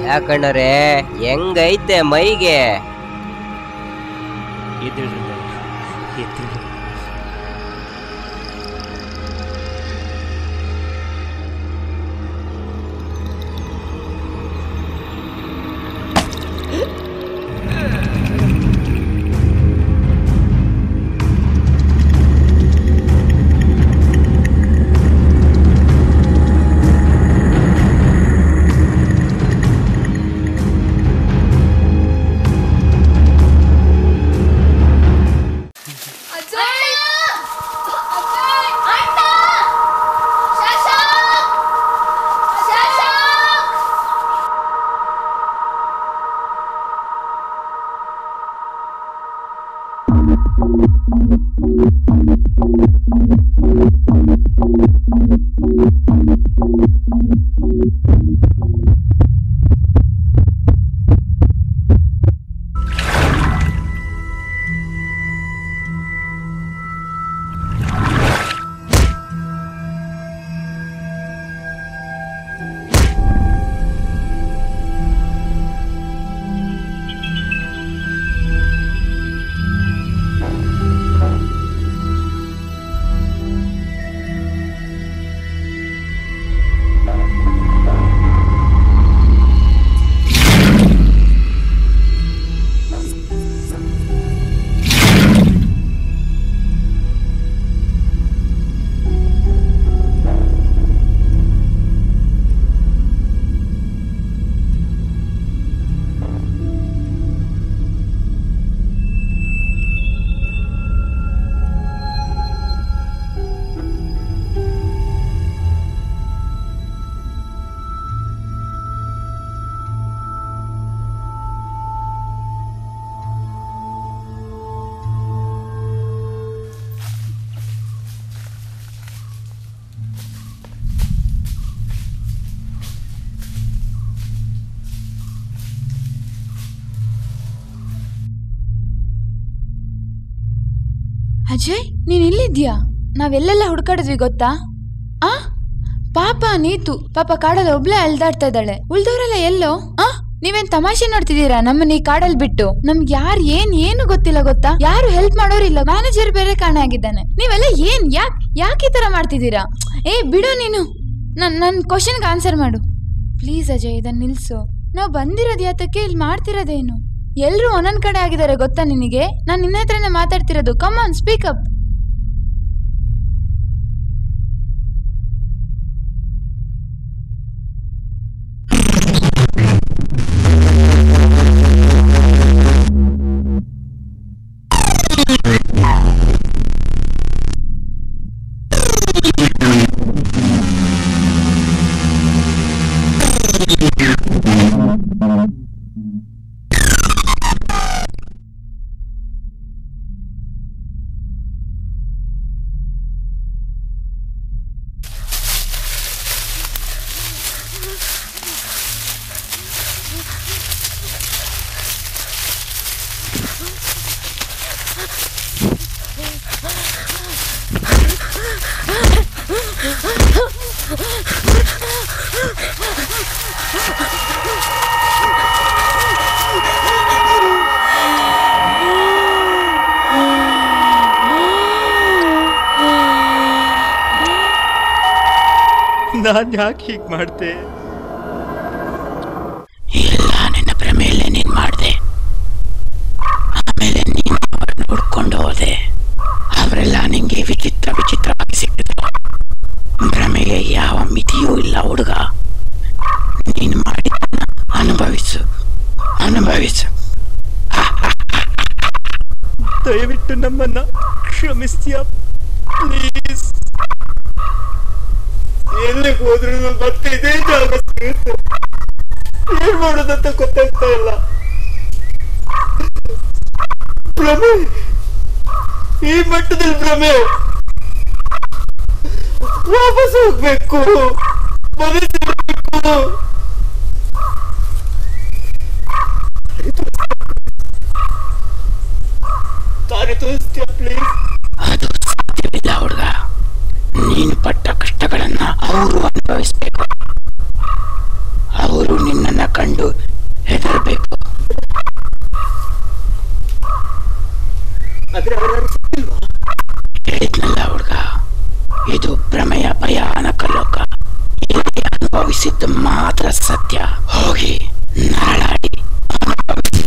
[SPEAKER 5] ಯಾಕಣ್ಣರೇ, ಹೆಂಗೈತೆ ಮೈಗೆ?
[SPEAKER 2] ಅಜಯ್ ನೀನ್ ಇಲ್ಲಿದ್ಯಾ? ನಾವೆಲ್ಲೆಲ್ಲ ಹುಡ್ಕಾಡಿದ್ವಿ ಗೊತ್ತಾ? ಆ ಪಾಪ ನೀತು ಪಾಪ ಕಾಡಲ್ಲಿ ಒಬ್ಳೆ ಅಲ್ದಾಡ್ತಾ ಇದ್ದಾಳೆ. ಉಳ್ದವ್ರೆಲ್ಲ ಎಲ್ಲೋ? ನೀವೇನ್ ತಮಾಷೆ ನೋಡ್ತಿದ್ದೀರಾ? ನಮ್ಮನ್ನ ಈ ಕಾಡಲ್ಲಿ ಬಿಟ್ಟು ನಮ್ಗೆ ಏನು ಗೊತ್ತಿಲ್ಲ ಗೊತ್ತಾ? ಯಾರು ಹೆಲ್ಪ್ ಮಾಡೋರಿಲ್ಲ. ಮ್ಯಾನೇಜರ್ ಬೇರೆ ಕಾಣೆ ಆಗಿದ್ದಾನೆ. ನೀವೆಲ್ಲ ಯಾಕೆ ಈ ತರ ಮಾಡ್ತಿದ್ದೀರಾ? ಬಿಡು ನೀನು. ನನ್ ಕ್ವಶನ್ಗೆ ಆನ್ಸರ್ ಮಾಡು ಪ್ಲೀಸ್. ಅಜಯ್ ಇದನ್ನ ನಿಲ್ಸು. ನಾವು ಬಂದಿರೋದು ಯಾತಕ್ಕೆ? ಇಲ್ಲಿ ಮಾಡ್ತಿರೋದೇನು? ಎಲ್ರು ಒಂದೊಂದ್ ಕಡೆ ಆಗಿದ್ದಾರೆ ಗೊತ್ತಾ ನಿನಗೆ? ನಾನ್ ನಿನ್ನ ಹತ್ರನೇ ಮಾತಾಡ್ತಿರೋದು. Come on speak up.
[SPEAKER 11] ನಾನ್ ಯಾಕೆ ಹೀಗೆ ಮಾಡ್ದೆ?
[SPEAKER 12] ಎಲ್ಲ ನಿನ್ನ ಭ್ರಮೆಯಲ್ಲೇ ನೀನ್ ಮಾಡ್ದೆ. ಆಮೇಲೆ ನೀನು ಅವ್ರನ್ನ ಹುಡ್ಕೊಂಡು ಹೋದೆ. ಅವರೆಲ್ಲ ನಿಂಗೆ ವಿಚಿತ್ರವಾಗಿ ಸಿಕ್ಕಿದ್ರು. ಭ್ರಮೆಗೆ ಯಾವ ಮಿತಿಯೂ ಇಲ್ಲ ಹುಡುಗ. ನೀನು ಮಾಡಿದ್ದನ್ನ ಅನುಭವಿಸು.
[SPEAKER 11] ದಯವಿಟ್ಟು ನಮ್ಮನ್ನ ಕ್ಷಮಿಸ್ತೀಯಾ ಪ್ಲೀಸ್? ಎಲ್ಲಿಗೆ ಹೋದ್ರು ಮತ್ತೆ ಇದೇ ಜಾಗ ಸಿಗುತ್ತೆ. ಏನ್ ಮಾಡೋದಂತ ಗೊತ್ತಾಗ್ತಾ ಇಲ್ಲ. ಭ್ರಮೆ, ಈ ಮಟ್ಟದಲ್ಲಿ ಭ್ರಮೆ. ವಾಪಸ್ ಹೋಗ್ಬೇಕು, ಮನೆ ಸೇರ್ಬೇಕು. ದಾರಿ ತೋರಿಸ್ತೀಯಾ ಪ್ಲೀಸ್?
[SPEAKER 12] ಅದು ಸಾಧ್ಯವಿಲ್ಲ ಹುಡುಗ. ನೀನು ಪಟ್ಟ ಕಷ್ಟಗಳನ್ನ ಅವರು ಅನುಭವಿಸ್ಬೇಕು. ಅವರು ನಿನ್ನನ್ನ ಕಂಡು ಹೆದರಬೇಕು. ಹೇಳಿದ್ನಲ್ಲ ಹುಡುಗ, ಇದು ಭ್ರಮೆಯ ಭಯಾನಕ ಲೋಕ. ಇಲ್ಲಿ ಅನುಭವಿಸಿದ್ದು ಮಾತ್ರ ಸತ್ಯ. ಹೋಗಿ ನರಳಾಡಿ ಅನುಭವಿಸಿ.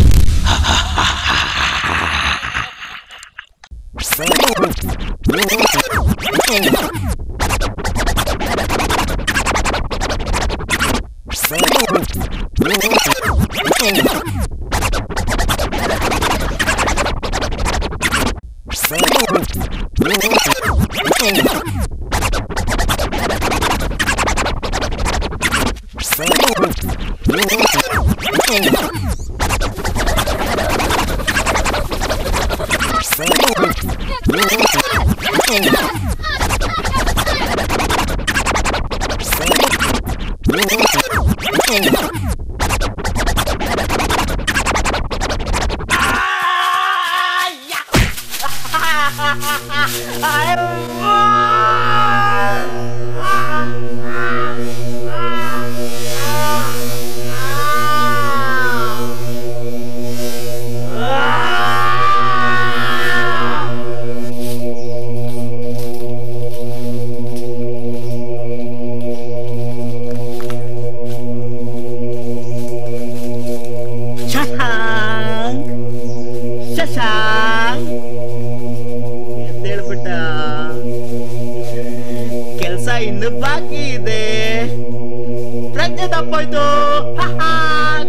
[SPEAKER 11] ಎದ್ದೇಳ್ಬಿಟ್ಟ. ಕೆಲ್ಸ ಇನ್ನು ಬಾಕಿ ಇದೆ. ಪ್ರಜ್ಞೆ ತಪ್ಪೋಯ್ತು.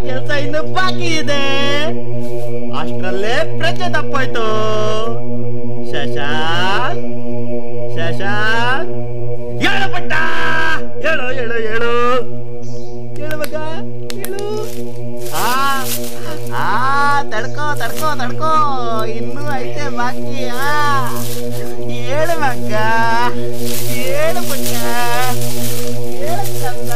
[SPEAKER 11] ಕೆಲ್ಸ ಇನ್ನು ಬಾಕಿ ಇದೆ. ಅಷ್ಟರಲ್ಲೇ ಪ್ರಜ್ಞೆ ತಪ್ಪೋಯ್ತು. ಶಶಾಂಕ್, ಹೇಳು ಪಟ್ಟ, ಹೇಳು ಹೇಳು ಮಗ, ಹೇಳು. ತಡ್ಕೋ ಇನ್ನೂ ಐತೆ ಬಾಕಿ. ಹೇಳು ಮಗ, ಹೇಳು ಪುಟ್ಟ, ಹೇಳು ಚಂದ.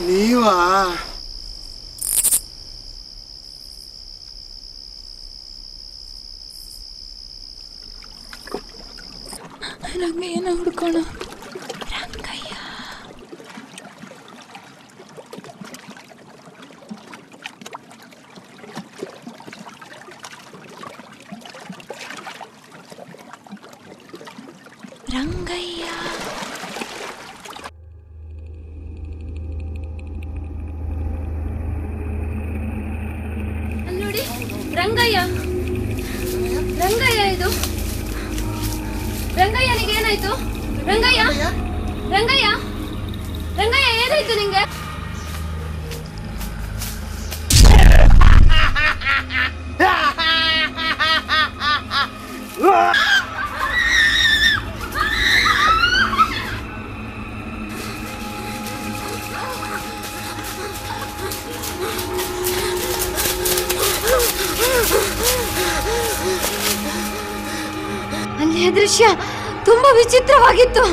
[SPEAKER 3] ನೀವಾ?
[SPEAKER 2] ರಂಗಯ್ಯನ ಹುಡ್ಕೋಣ. ರಂಗಯ್ಯ ರಂಗಯ್ಯ
[SPEAKER 15] ನೋಡಿ, ರಂಗಯ್ಯ ರಂಗಯ್ಯ ಇದು ರಂಗಯ್ಯನಿಗೆ ಏನಾಯ್ತು? ರಂಗಯ್ಯ ರಂಗಯ್ಯ ರಂಗಯ್ಯ ಏನಾಯ್ತು ನಿಂಗೆ? ಅಲ್ಲಿಯ ದೃಶ್ಯ ತುಂಬಾ ವಿಚಿತ್ರವಾಗಿತ್ತು.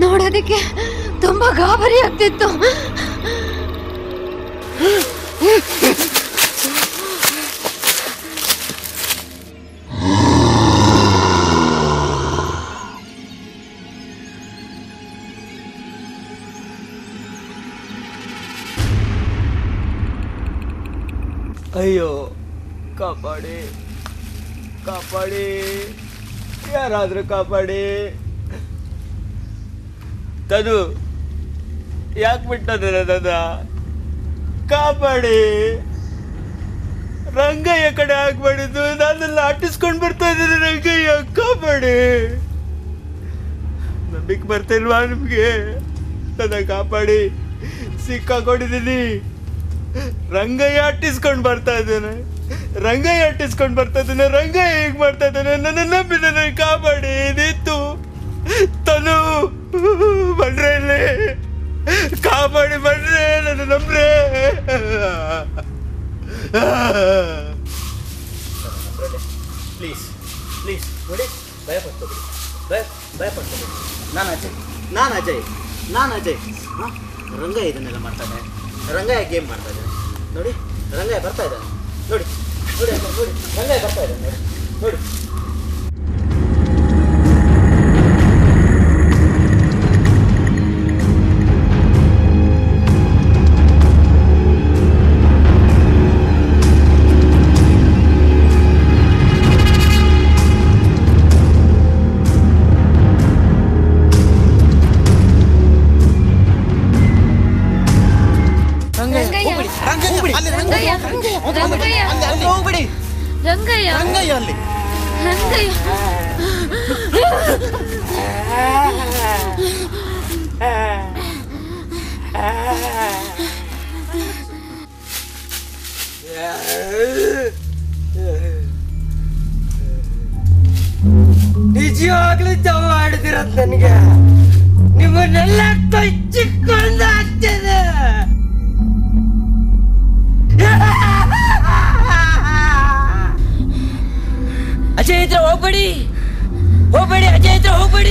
[SPEAKER 15] ನೋಡೋದಕ್ಕೆ ತುಂಬಾ ಗಾಬರಿ ಆಗ್ತಿತ್ತು.
[SPEAKER 11] ಅಯ್ಯೋ, ಕಾಪಾಡಿ ಕಾಪಾಡಿ, ಯಾರಾದ್ರೂ ಕಾಪಾಡಿ. ತದು ಯಾಕೆ ಬಿಟ್ಟದ ನನ್ನ? ಕಾಪಾಡಿ. ರಂಗಯ್ಯ ಕಡೆ ಆಗ್ಬಾಡಿದ್ದು, ನಾನೆಲ್ಲ ಆಟಿಸ್ಕೊಂಡು ಬರ್ತಾ ಇದ್ದೀನಿ. ರಂಗಯ್ಯ ಕಾಪಾಡಿ. ನಂಬಿಕೆ ಬರ್ತಿಲ್ವಾ ನಿಮ್ಗೆ? ನನ್ನ ಕಾಪಾಡಿ, ಸಿಕ್ಕಾಕೊಂಡಿದ್ದೀನಿ. ರಂಗಯ್ಯ ಅಟ್ಟಿಸ್ಕೊಂಡು ಬರ್ತಾ ಇದ್ದಾನೆ. ರಂಗಯ್ಯ ಹೇಗ್ ಮಾಡ್ತಾ ಇದ್ದಾನೆ? ನನ್ನ ನಂಬಿ ನನ್ನ ಕಾಪಾಡಿ. ನಿಂತು ತನು ಬನ್ರೆ ಇಲ್ಲಿ, ಕಾಪಾಡಿ ಬನ್ರೆ, ನನ್ನ ನಂಬ್ರೆ.
[SPEAKER 8] ಪ್ಲೀಸ್ ಪ್ಲೀಸ್ ನೋಡಿ, ಭಯ ಪಡ್ಕೋಬೇಡಿ, ಭಯ ಪಡ್ಕೋಬೇಡಿ. ನಾನು ಅಜಯ್. ಹಾಂ, ರಂಗಯ್ಯ ಇದನ್ನೆಲ್ಲ ಮಾಡ್ತಾ ಇದ್ದಾನೆ. ರಂಗಯ್ಯ ಗೇಮ್ ಮಾಡ್ತಾ ಇದ್ದಾನೆ. ನೋಡಿ, ರಂಗಯ್ಯ ಬರ್ತಾ ಇದ್ದಾನೆ. ನೋಡಿ ರಂಗಯ್ಯ ಬರ್ತಾ ಇದ್ದಾನೆ. ನೋಡಿ
[SPEAKER 15] ರಂಗಯ್ಯ ಅಲ್ಲಿ
[SPEAKER 3] ನಿಜವಾಗ್ಲೂ ಜವ ಆಡ್ತಿರೋದು ನನಗೆ. ನಿಮ್ಮನ್ನೆಲ್ಲ ಚಿಕ್ಕೊಂಡ ಆಗ್ತದೆ. ಅಜಯ್ ಹತ್ರ ಹೋಗ್ಬೇಡಿ, ಅಜಯ್ ಹತ್ರ ಹೋಗ್ಬೇಡಿ.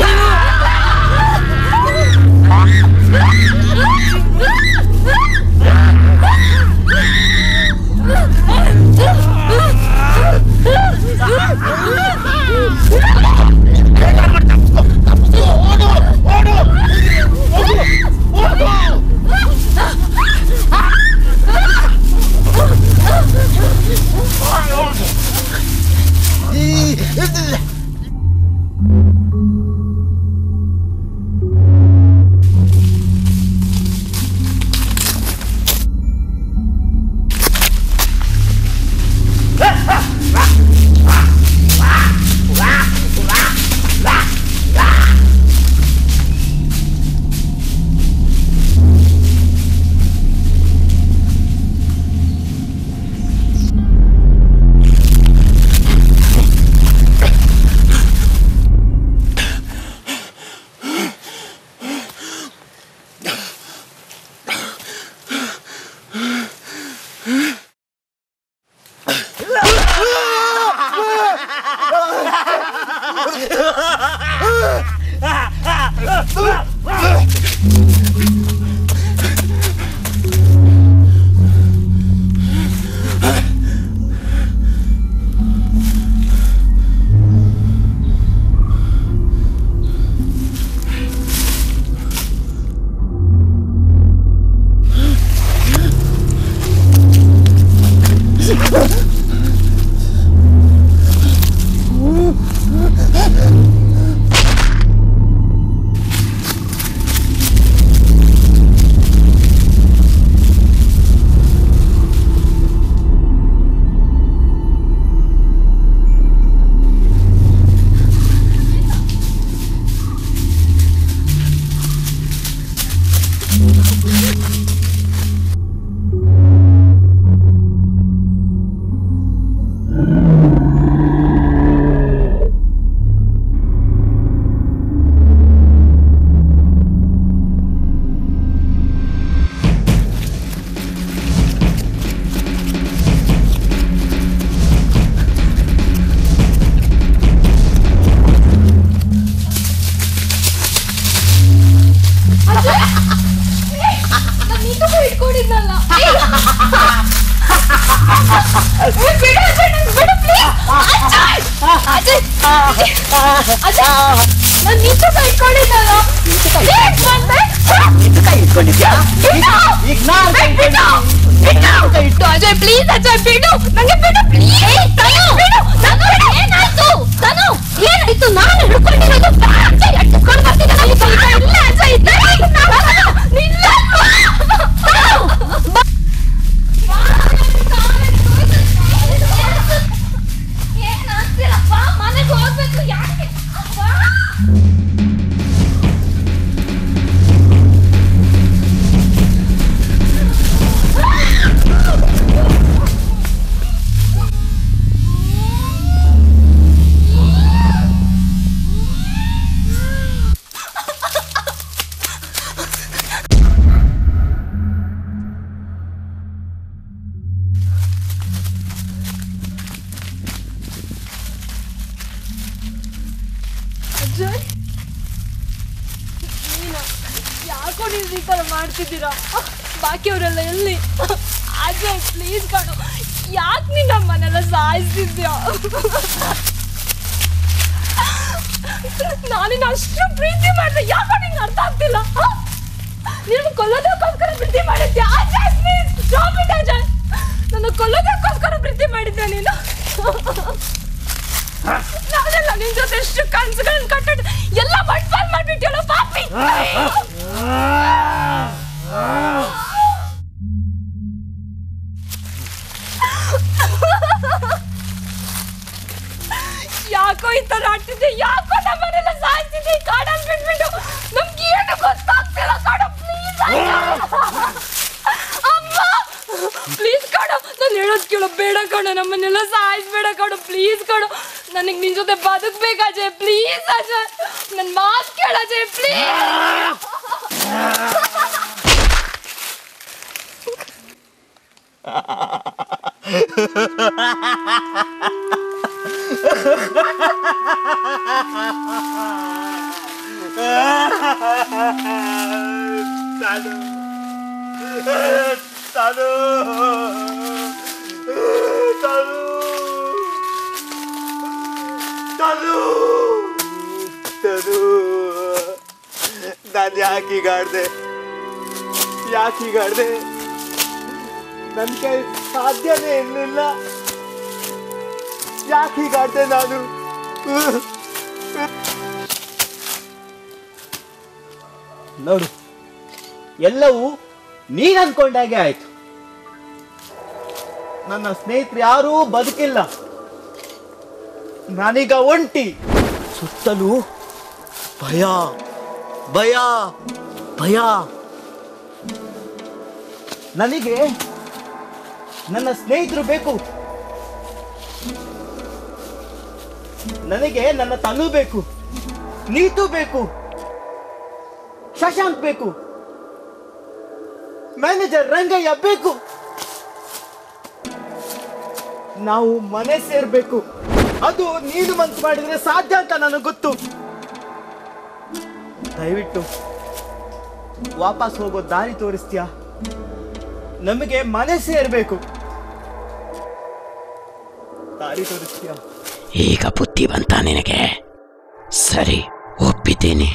[SPEAKER 10] ಅಜಯ್ ಪ್ಲೀಸ್ ಅಜಯ್ ಬಿಡು ನಂಗೆ ಬಿಡು ಪ್ಲೀಸ್ ಏನಾಯ್ತು ನಾನು ಹಿಡ್ಕೊಂಡಿರೋದು ಅಜಯ್ ಅಟ್ಕೊಂಡು ಬರ್ತಿದ್ದೆ ಇಲ್ಲ ಅಜಯ್ ನಿಲ್ಲ ಏನಾಗ್ತಿರಪ್ಪ ಮನೆಗೆ ಹೋಗ್ಬೇಕು ಯಾಕೆ ಯಾಕೋ ನೀವು ಈ ಥರ ಮಾಡ್ತಿದ್ದೀರಾ? ಬಾಕಿಯವರೆಲ್ಲ ಎಲ್ಲಿ? ಅಜಯ್ ಪ್ಲೀಸ್ ಕಣು, ಯಾಕೆ ನೀನು ನಮ್ಮನ್ನೆಲ್ಲ ಸಾಯಿಸ್ತಿದ್ಯಾ? ನಾನಿನ್ನ ಅಷ್ಟು ಪ್ರೀತಿ ಮಾಡಿದೆ, ಯಾಕೋ ನಿಂಗೆ ಅರ್ಥ ಆಗ್ತಿಲ್ಲ? ನೀನು ಕೊಲ್ಲೋದಕ್ಕೋಸ್ಕರ ಪ್ರೀತಿ ಮಾಡಿದ್ಯಾ? Ajay please stop it Ajay, ನನ್ನ ಕೊಲ್ಲೋದಕ್ಕೋಸ್ಕರ ಪ್ರೀತಿ ಮಾಡಿದ್ಯಾ ನೀನು? ನಾನೆಲ್ಲ ನಿನ್ ಜೊತೆ ಎಷ್ಟು ಕನ್ಸುಗಳನ್ನ ಕಟ್ಟಿಟ್ಟು ಎಲ್ಲ ಬಂಡ್ಪಾಲ್ ಮಾಡ್ಬಿಟ್ಟಿಯಲ್ಲ ಪಾಪಿ. ಯಾಕೋ ಈ ತರ ಆಡ್ತಿದ್ದೆ? ಯಾಕೋ ನಮ್ಮನ್ನೆಲ್ಲ ಸಾಯಿಸ್ತಿದ್ದೆ ಕಾಡಲ್ಲಿ ಬಿಟ್ಬಿಟ್ಟು? ನಮ್ಗೆ ಏನು ಗೊತ್ತಾಗ್ತಿಲ್ಲ ಕಾಡು, ಪ್ಲೀಸ್ ಅಮ್ಮ ಪ್ಲೀಸ್ ಕಾಡು, ನಾನು ಹೇಳೋದು ಕೇಳೋ, ಬೇಡ ಕಾಡು, ನಮ್ಮನ್ನೆಲ್ಲ ಸಾಯಿಸ್ಬೇಡ ಕಾಡು, ಪ್ಲೀಸ್ ಕಾಡು, ನನಗೆ ನಿನ್ ಜೊತೆ ಬದುಕ್ಬೇಕು ಅಜಯ್, ಪ್ಲೀಸ್ ಅಜಯ್, ನನ್ನ ಮಾತು ಕೇಳ ಅಜಯ್ ಪ್ಲೀಸ್.
[SPEAKER 11] ನಾನು ಯಾಕೀಗಾಡ್ದೆ ನನ್ನ ಕೈ ಸಾಧ್ಯನೇ ಇರಲಿಲ್ಲ, ಯಾಕೀಗಾಡ್ದೆ ನಾನು? ನೋಡು, ಎಲ್ಲವೂ ನೀನ್ ಅನ್ಕೊಂಡಾಗೆ ಆಯ್ತು. ನನ್ನ ಸ್ನೇಹಿತರು ಯಾರೂ ಬದುಕಿಲ್ಲ, ನಾನೀಗ ಒಂಟಿ. ಸುತ್ತಲೂ ಭಯ ಭಯ ಭಯ. ನನಗೆ ನನ್ನ ಸ್ನೇಹಿತರು ಬೇಕು, ನನಗೆ ನನ್ನ ತನು ಬೇಕು, ನೀತು ಬೇಕು, ಶಶಾಂಕ್ ಬೇಕು, ಮ್ಯಾನೇಜರ್ ರಂಗಯ್ಯ ಬೇಕು. ನಾವು ಮನೆ ಸೇರ್ಬೇಕು, ಅದು ನೀನು ಮನ್ಸು ಮಾಡಿದ್ರೆ ಸಾಧ್ಯ ಅಂತ ನನಗೆ ಗೊತ್ತು. ದಯವಿಟ್ಟು ವಾಪಸ್ ಹೋಗೋ ದಾರಿ ತೋರಿಸ್ತೀಯಾ? ನಮಗೆ ಮನೆ ಸೇರ್ಬೇಕು, ದಾರಿ ತೋರಿಸ್ತೀಯಾ?
[SPEAKER 12] ಈಗ ಬುದ್ಧಿ ಬಂತ ನಿನಗೆ? ಸರಿ, ಒಪ್ಪಿದ್ದೀನಿ.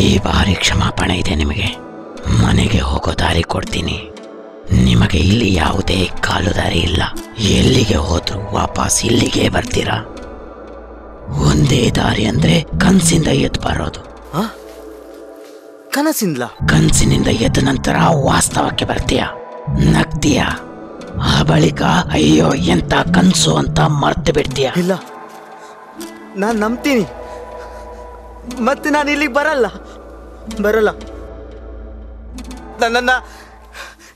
[SPEAKER 12] ಈ ಬಾರಿ ಕ್ಷಮಾಪಣೆ ಇದೆ ನಿಮಗೆ, ಮನೆಗೆ ಹೋಗೋ ದಾರಿ ಕೊಡ್ತೀನಿ. ನಿಮಗೆ ಇಲ್ಲಿ ಯಾವುದೇ ಕಾಲುದಾರಿ ಇಲ್ಲ. ಎಲ್ಲಿಗೆ ಹೋದ್ರೂ ವಾಪಸ್ ಇಲ್ಲಿಗೆ ಬರ್ತೀರಾ. ಒಂದೇ ದಾರಿ ಅಂದ್ರೆ ಕನಸಿಂದ ಎದ್ದು ಬರೋದು. ಕನಸಿನಿಂದ ಎದ್ದ ನಂತರ ವಾಸ್ತವಕ್ಕೆ ಬರ್ತೀಯ, ನಗ್ತೀಯ. ಆ ಬಳಿಕ ಅಯ್ಯೋ ಎಂತ ಕನಸು ಅಂತ ಮರ್ತು ಬಿಡ್ತೀಯ.
[SPEAKER 11] ಇಲ್ಲ, ನಾನು ನಂಬ್ತೀನಿ. ಮತ್ತೆ ನಾನು ಇಲ್ಲಿಗೆ ಬರಲ್ಲ. ನನ್ನನ್ನ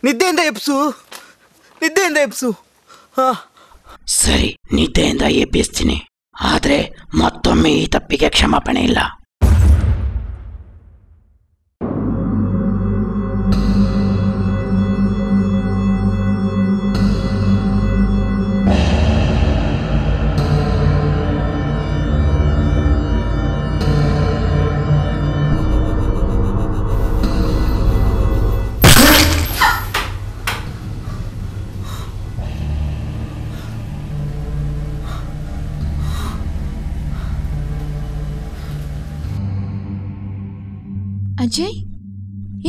[SPEAKER 11] ನಿದ್ದೆಯಿಂದ ಎಬ್ಸು.
[SPEAKER 12] ಸರಿ, ನಿದ್ದೆಯಿಂದ ಎಬ್ಬಿಸ್ತೀನಿ. ಆದ್ರೆ ಮತ್ತೊಮ್ಮೆ ಈ ತಪ್ಪಿಗೆ ಕ್ಷಮಾಪಣೆ ಇಲ್ಲ.
[SPEAKER 2] ಅಜಯ್,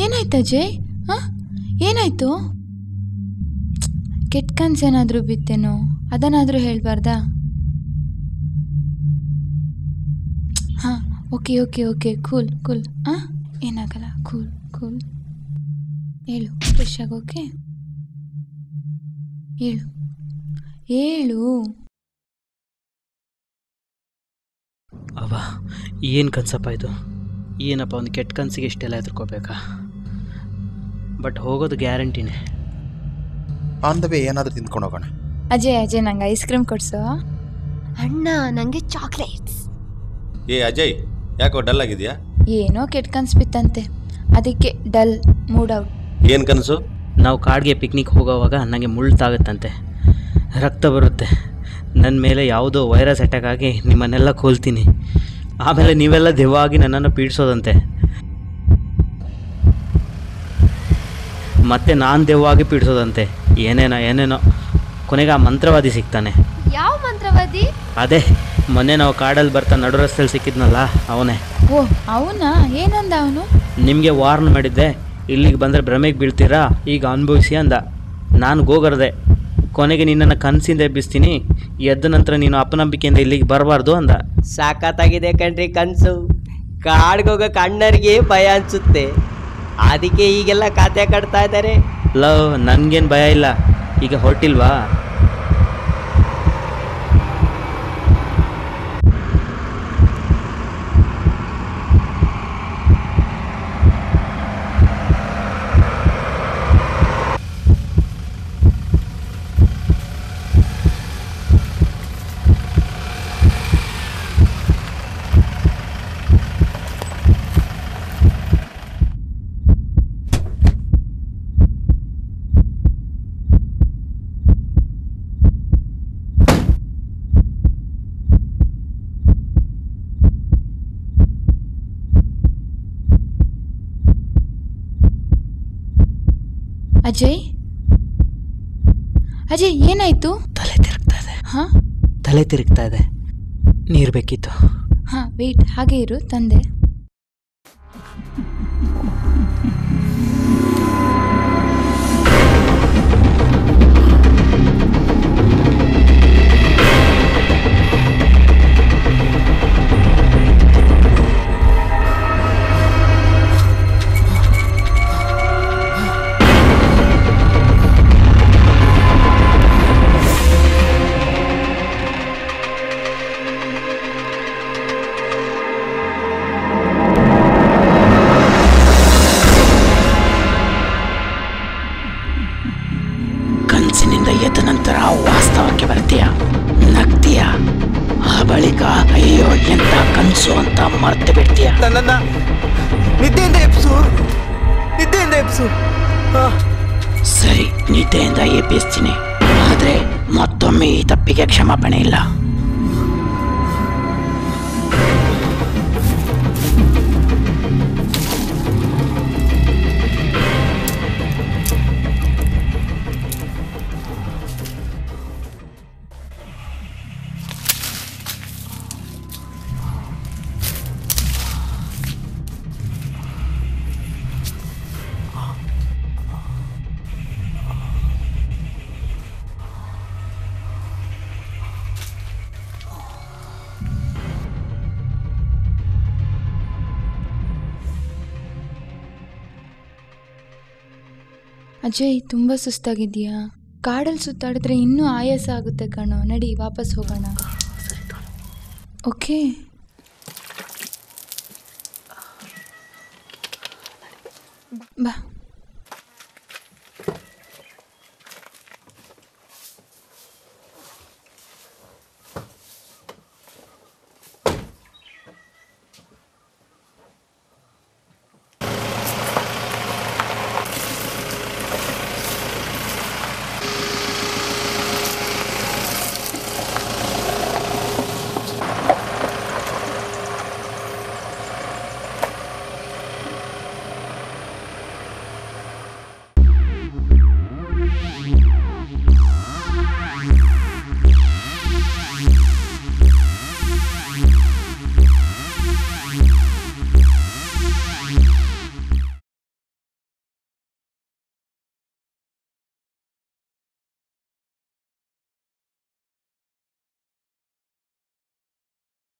[SPEAKER 2] ಏನಾಯ್ತು ಅಜಯ್? ಏನಾಯ್ತು? ಕೆಟ್ಟ ಕನ್ಸೇನಾದ್ರೂ ಬಿತ್ತೇನೋ? ಅದನ್ನಾದ್ರೂ ಹೇಳ್ಬಾರ್ದಾ? ಹಾಂ, ಓಕೆ, ಕೂಲ್. ಏನಾಗಲ್ಲ, ಕೂಲ್. ಹೇಳು, ಫ್ರೆಶ್ ಆಗೋಕೆ ಹೇಳು.
[SPEAKER 1] ಅವ ಏನು ಕನ್ಸಪ್ಪ ಇದು? ಏನಪ್ಪ, ಒಂದು ಕೆಟ್ಟ ಕನಸಿಗೆ ಇಷ್ಟೆಲ್ಲ ಹೆದರ್ಕೋಬೇಕಾ? ಬಟ್ ಹೋಗೋದು ಗ್ಯಾರಂಟಿನೇ.
[SPEAKER 9] ಆನ್ ದ ವೇ ಏನಾದರೂ ತಿಂದ್ಕೊಂಡು ಹೋಗೋಣ.
[SPEAKER 2] ಅಜಯ್ ನಂಗೆ ಐಸ್ ಕ್ರೀಮ್ ಕೊಡ್ಸೋ.
[SPEAKER 15] ಅಣ್ಣ ನಂಗೆ ಚಾಕ್ಲೇಟ್ಸ್.
[SPEAKER 6] ಅಜಯ್, ಯಾಕೋ ಡಲ್ ಆಗಿದೆಯಾ?
[SPEAKER 2] ಏನೋ ಕೆಟ್ಟ ಕನ್ಸು ಬಿತ್ತಂತೆ, ಅದಕ್ಕೆ ಡಲ್, ಮೂಡ್ ಔಟ್.
[SPEAKER 6] ಏನು ಕನಸು?
[SPEAKER 1] ನಾವು ಕಾಡಿಗೆ ಪಿಕ್ನಿಕ್ ಹೋಗೋವಾಗ ನನಗೆ ಮುಳ್ಳು ತಾಗುತ್ತಂತೆ, ರಕ್ತ ಬರುತ್ತೆ. ನನ್ನ ಮೇಲೆ ಯಾವುದೋ ವೈರಸ್ ಅಟ್ಯಾಕ್ ಆಗಿ ನಿಮ್ಮನ್ನೆಲ್ಲ ಕೊಲ್ತೀನಿ. ಆಮೇಲೆ ನೀವೆಲ್ಲ ದೆವ್ವಾಗಿ ನನ್ನನ್ನು ಪೀಡಿಸೋದಂತೆ. ಮತ್ತೆ ನಾನು ದೆವ್ವಾಗಿ ಪೀಡಿಸೋದಂತೆ. ಏನೇನೋ ಕೊನೆಗೆ ಆ ಮಂತ್ರವಾದಿ ಸಿಗ್ತಾನೆ.
[SPEAKER 13] ಯಾವ ಮಂತ್ರವಾದಿ?
[SPEAKER 1] ಅದೇ ಮೊನ್ನೆ ನಾವು ಕಾಡಲ್ಲಿ ಬರ್ತಾ ನಡು ರಸ್ತೆಯಲ್ಲಿ ಸಿಕ್ಕಿದ್ನಲ್ಲ, ಅವನೇ.
[SPEAKER 2] ಓ, ಅವನಾ? ಏನಂದ ಅವನು?
[SPEAKER 1] ನಿಮಗೆ ವಾರ್ನ್ ಮಾಡಿದ್ದೆ, ಇಲ್ಲಿಗೆ ಬಂದರೆ ಭ್ರಮೆಗೆ ಬೀಳ್ತೀರಾ, ಈಗ ಅನುಭವಿಸಿ ಅಂದ. ನಾನು ಗೋಗರ್ದೆ. ಕೊನೆಗೆ ನಿನ್ನನ್ನು ಕನಸಿಂದ ಎಬ್ಬಿಸ್ತೀನಿ, ಎದ್ದ ನಂತರ ನೀನು ಅಪನಂಬಿಕೆಯಿಂದ ಇಲ್ಲಿಗೆ ಬರಬಾರ್ದು ಅಂದ.
[SPEAKER 5] ಸಾಕತ್ತಾಗಿದೆ ಕಣ್ರಿ ಕನಸು. ಕಾಡ್ಗೋಗಕ್ಕೆ ಅಣ್ಣರಿಗೆ ಭಯ ಅನಿಸುತ್ತೆ, ಅದಕ್ಕೆ ಈಗೆಲ್ಲ ಖಾತೆ ಕಟ್ತಾ ಇದ್ದಾರೆ.
[SPEAKER 1] ಲವ್, ನನಗೇನು ಭಯ ಇಲ್ಲ. ಈಗ ಹೊರಟಿಲ್ವಾ?
[SPEAKER 2] ಅಜಯ್, ಏನಾಯ್ತು?
[SPEAKER 1] ತಲೆ ತಿರುಗ್ತಾ ಇದೆ.
[SPEAKER 2] ಹಾಂ,
[SPEAKER 1] ತಲೆ ತಿರುಗ್ತಾ ಇದೆ. ನೀರು ಬೇಕಿತ್ತು.
[SPEAKER 2] ಹಾಂ, ವೆಯ್ಟ್, ಹಾಗೆ ಇರು, ತಂದೆ.
[SPEAKER 12] ಕನಸಿನಿಂದ ಎದ್ದ ನಂತರ ವಾಸ್ತವಕ್ಕೆ ಬರ್ತೀಯ, ನಗ್ತೀಯ. ಆ ಬಳಿಕ ಅಯ್ಯೋ ಎಂತ ಕನಸು ಅಂತ ಮರ್ತು ಬಿಡ್ತೀಯ.
[SPEAKER 11] ನನ್ನನ್ನ ನಿದ್ದೆಯಿಂದ ಎಬ್ಸು.
[SPEAKER 12] ಸರಿ, ನಿದ್ದೆಯಿಂದ ಎಬ್ಬಿಸ್ತೀನಿ. ಆದ್ರೆ ಮತ್ತೊಮ್ಮೆ ಈ ತಪ್ಪಿಗೆ ಕ್ಷಮಾಪಣೆ ಇಲ್ಲ.
[SPEAKER 2] ಅಜಯ್ ತುಂಬ ಸುಸ್ತಾಗಿದೆಯಾ? ಕಾಡಲ್ಲಿ ಸುತ್ತಾಡಿದ್ರೆ ಇನ್ನೂ ಆಯಾಸ ಆಗುತ್ತೆ ಕಣೋ. ನಡಿ ವಾಪಸ್ ಹೋಗೋಣ. ಓಕೆ. ಬಾ.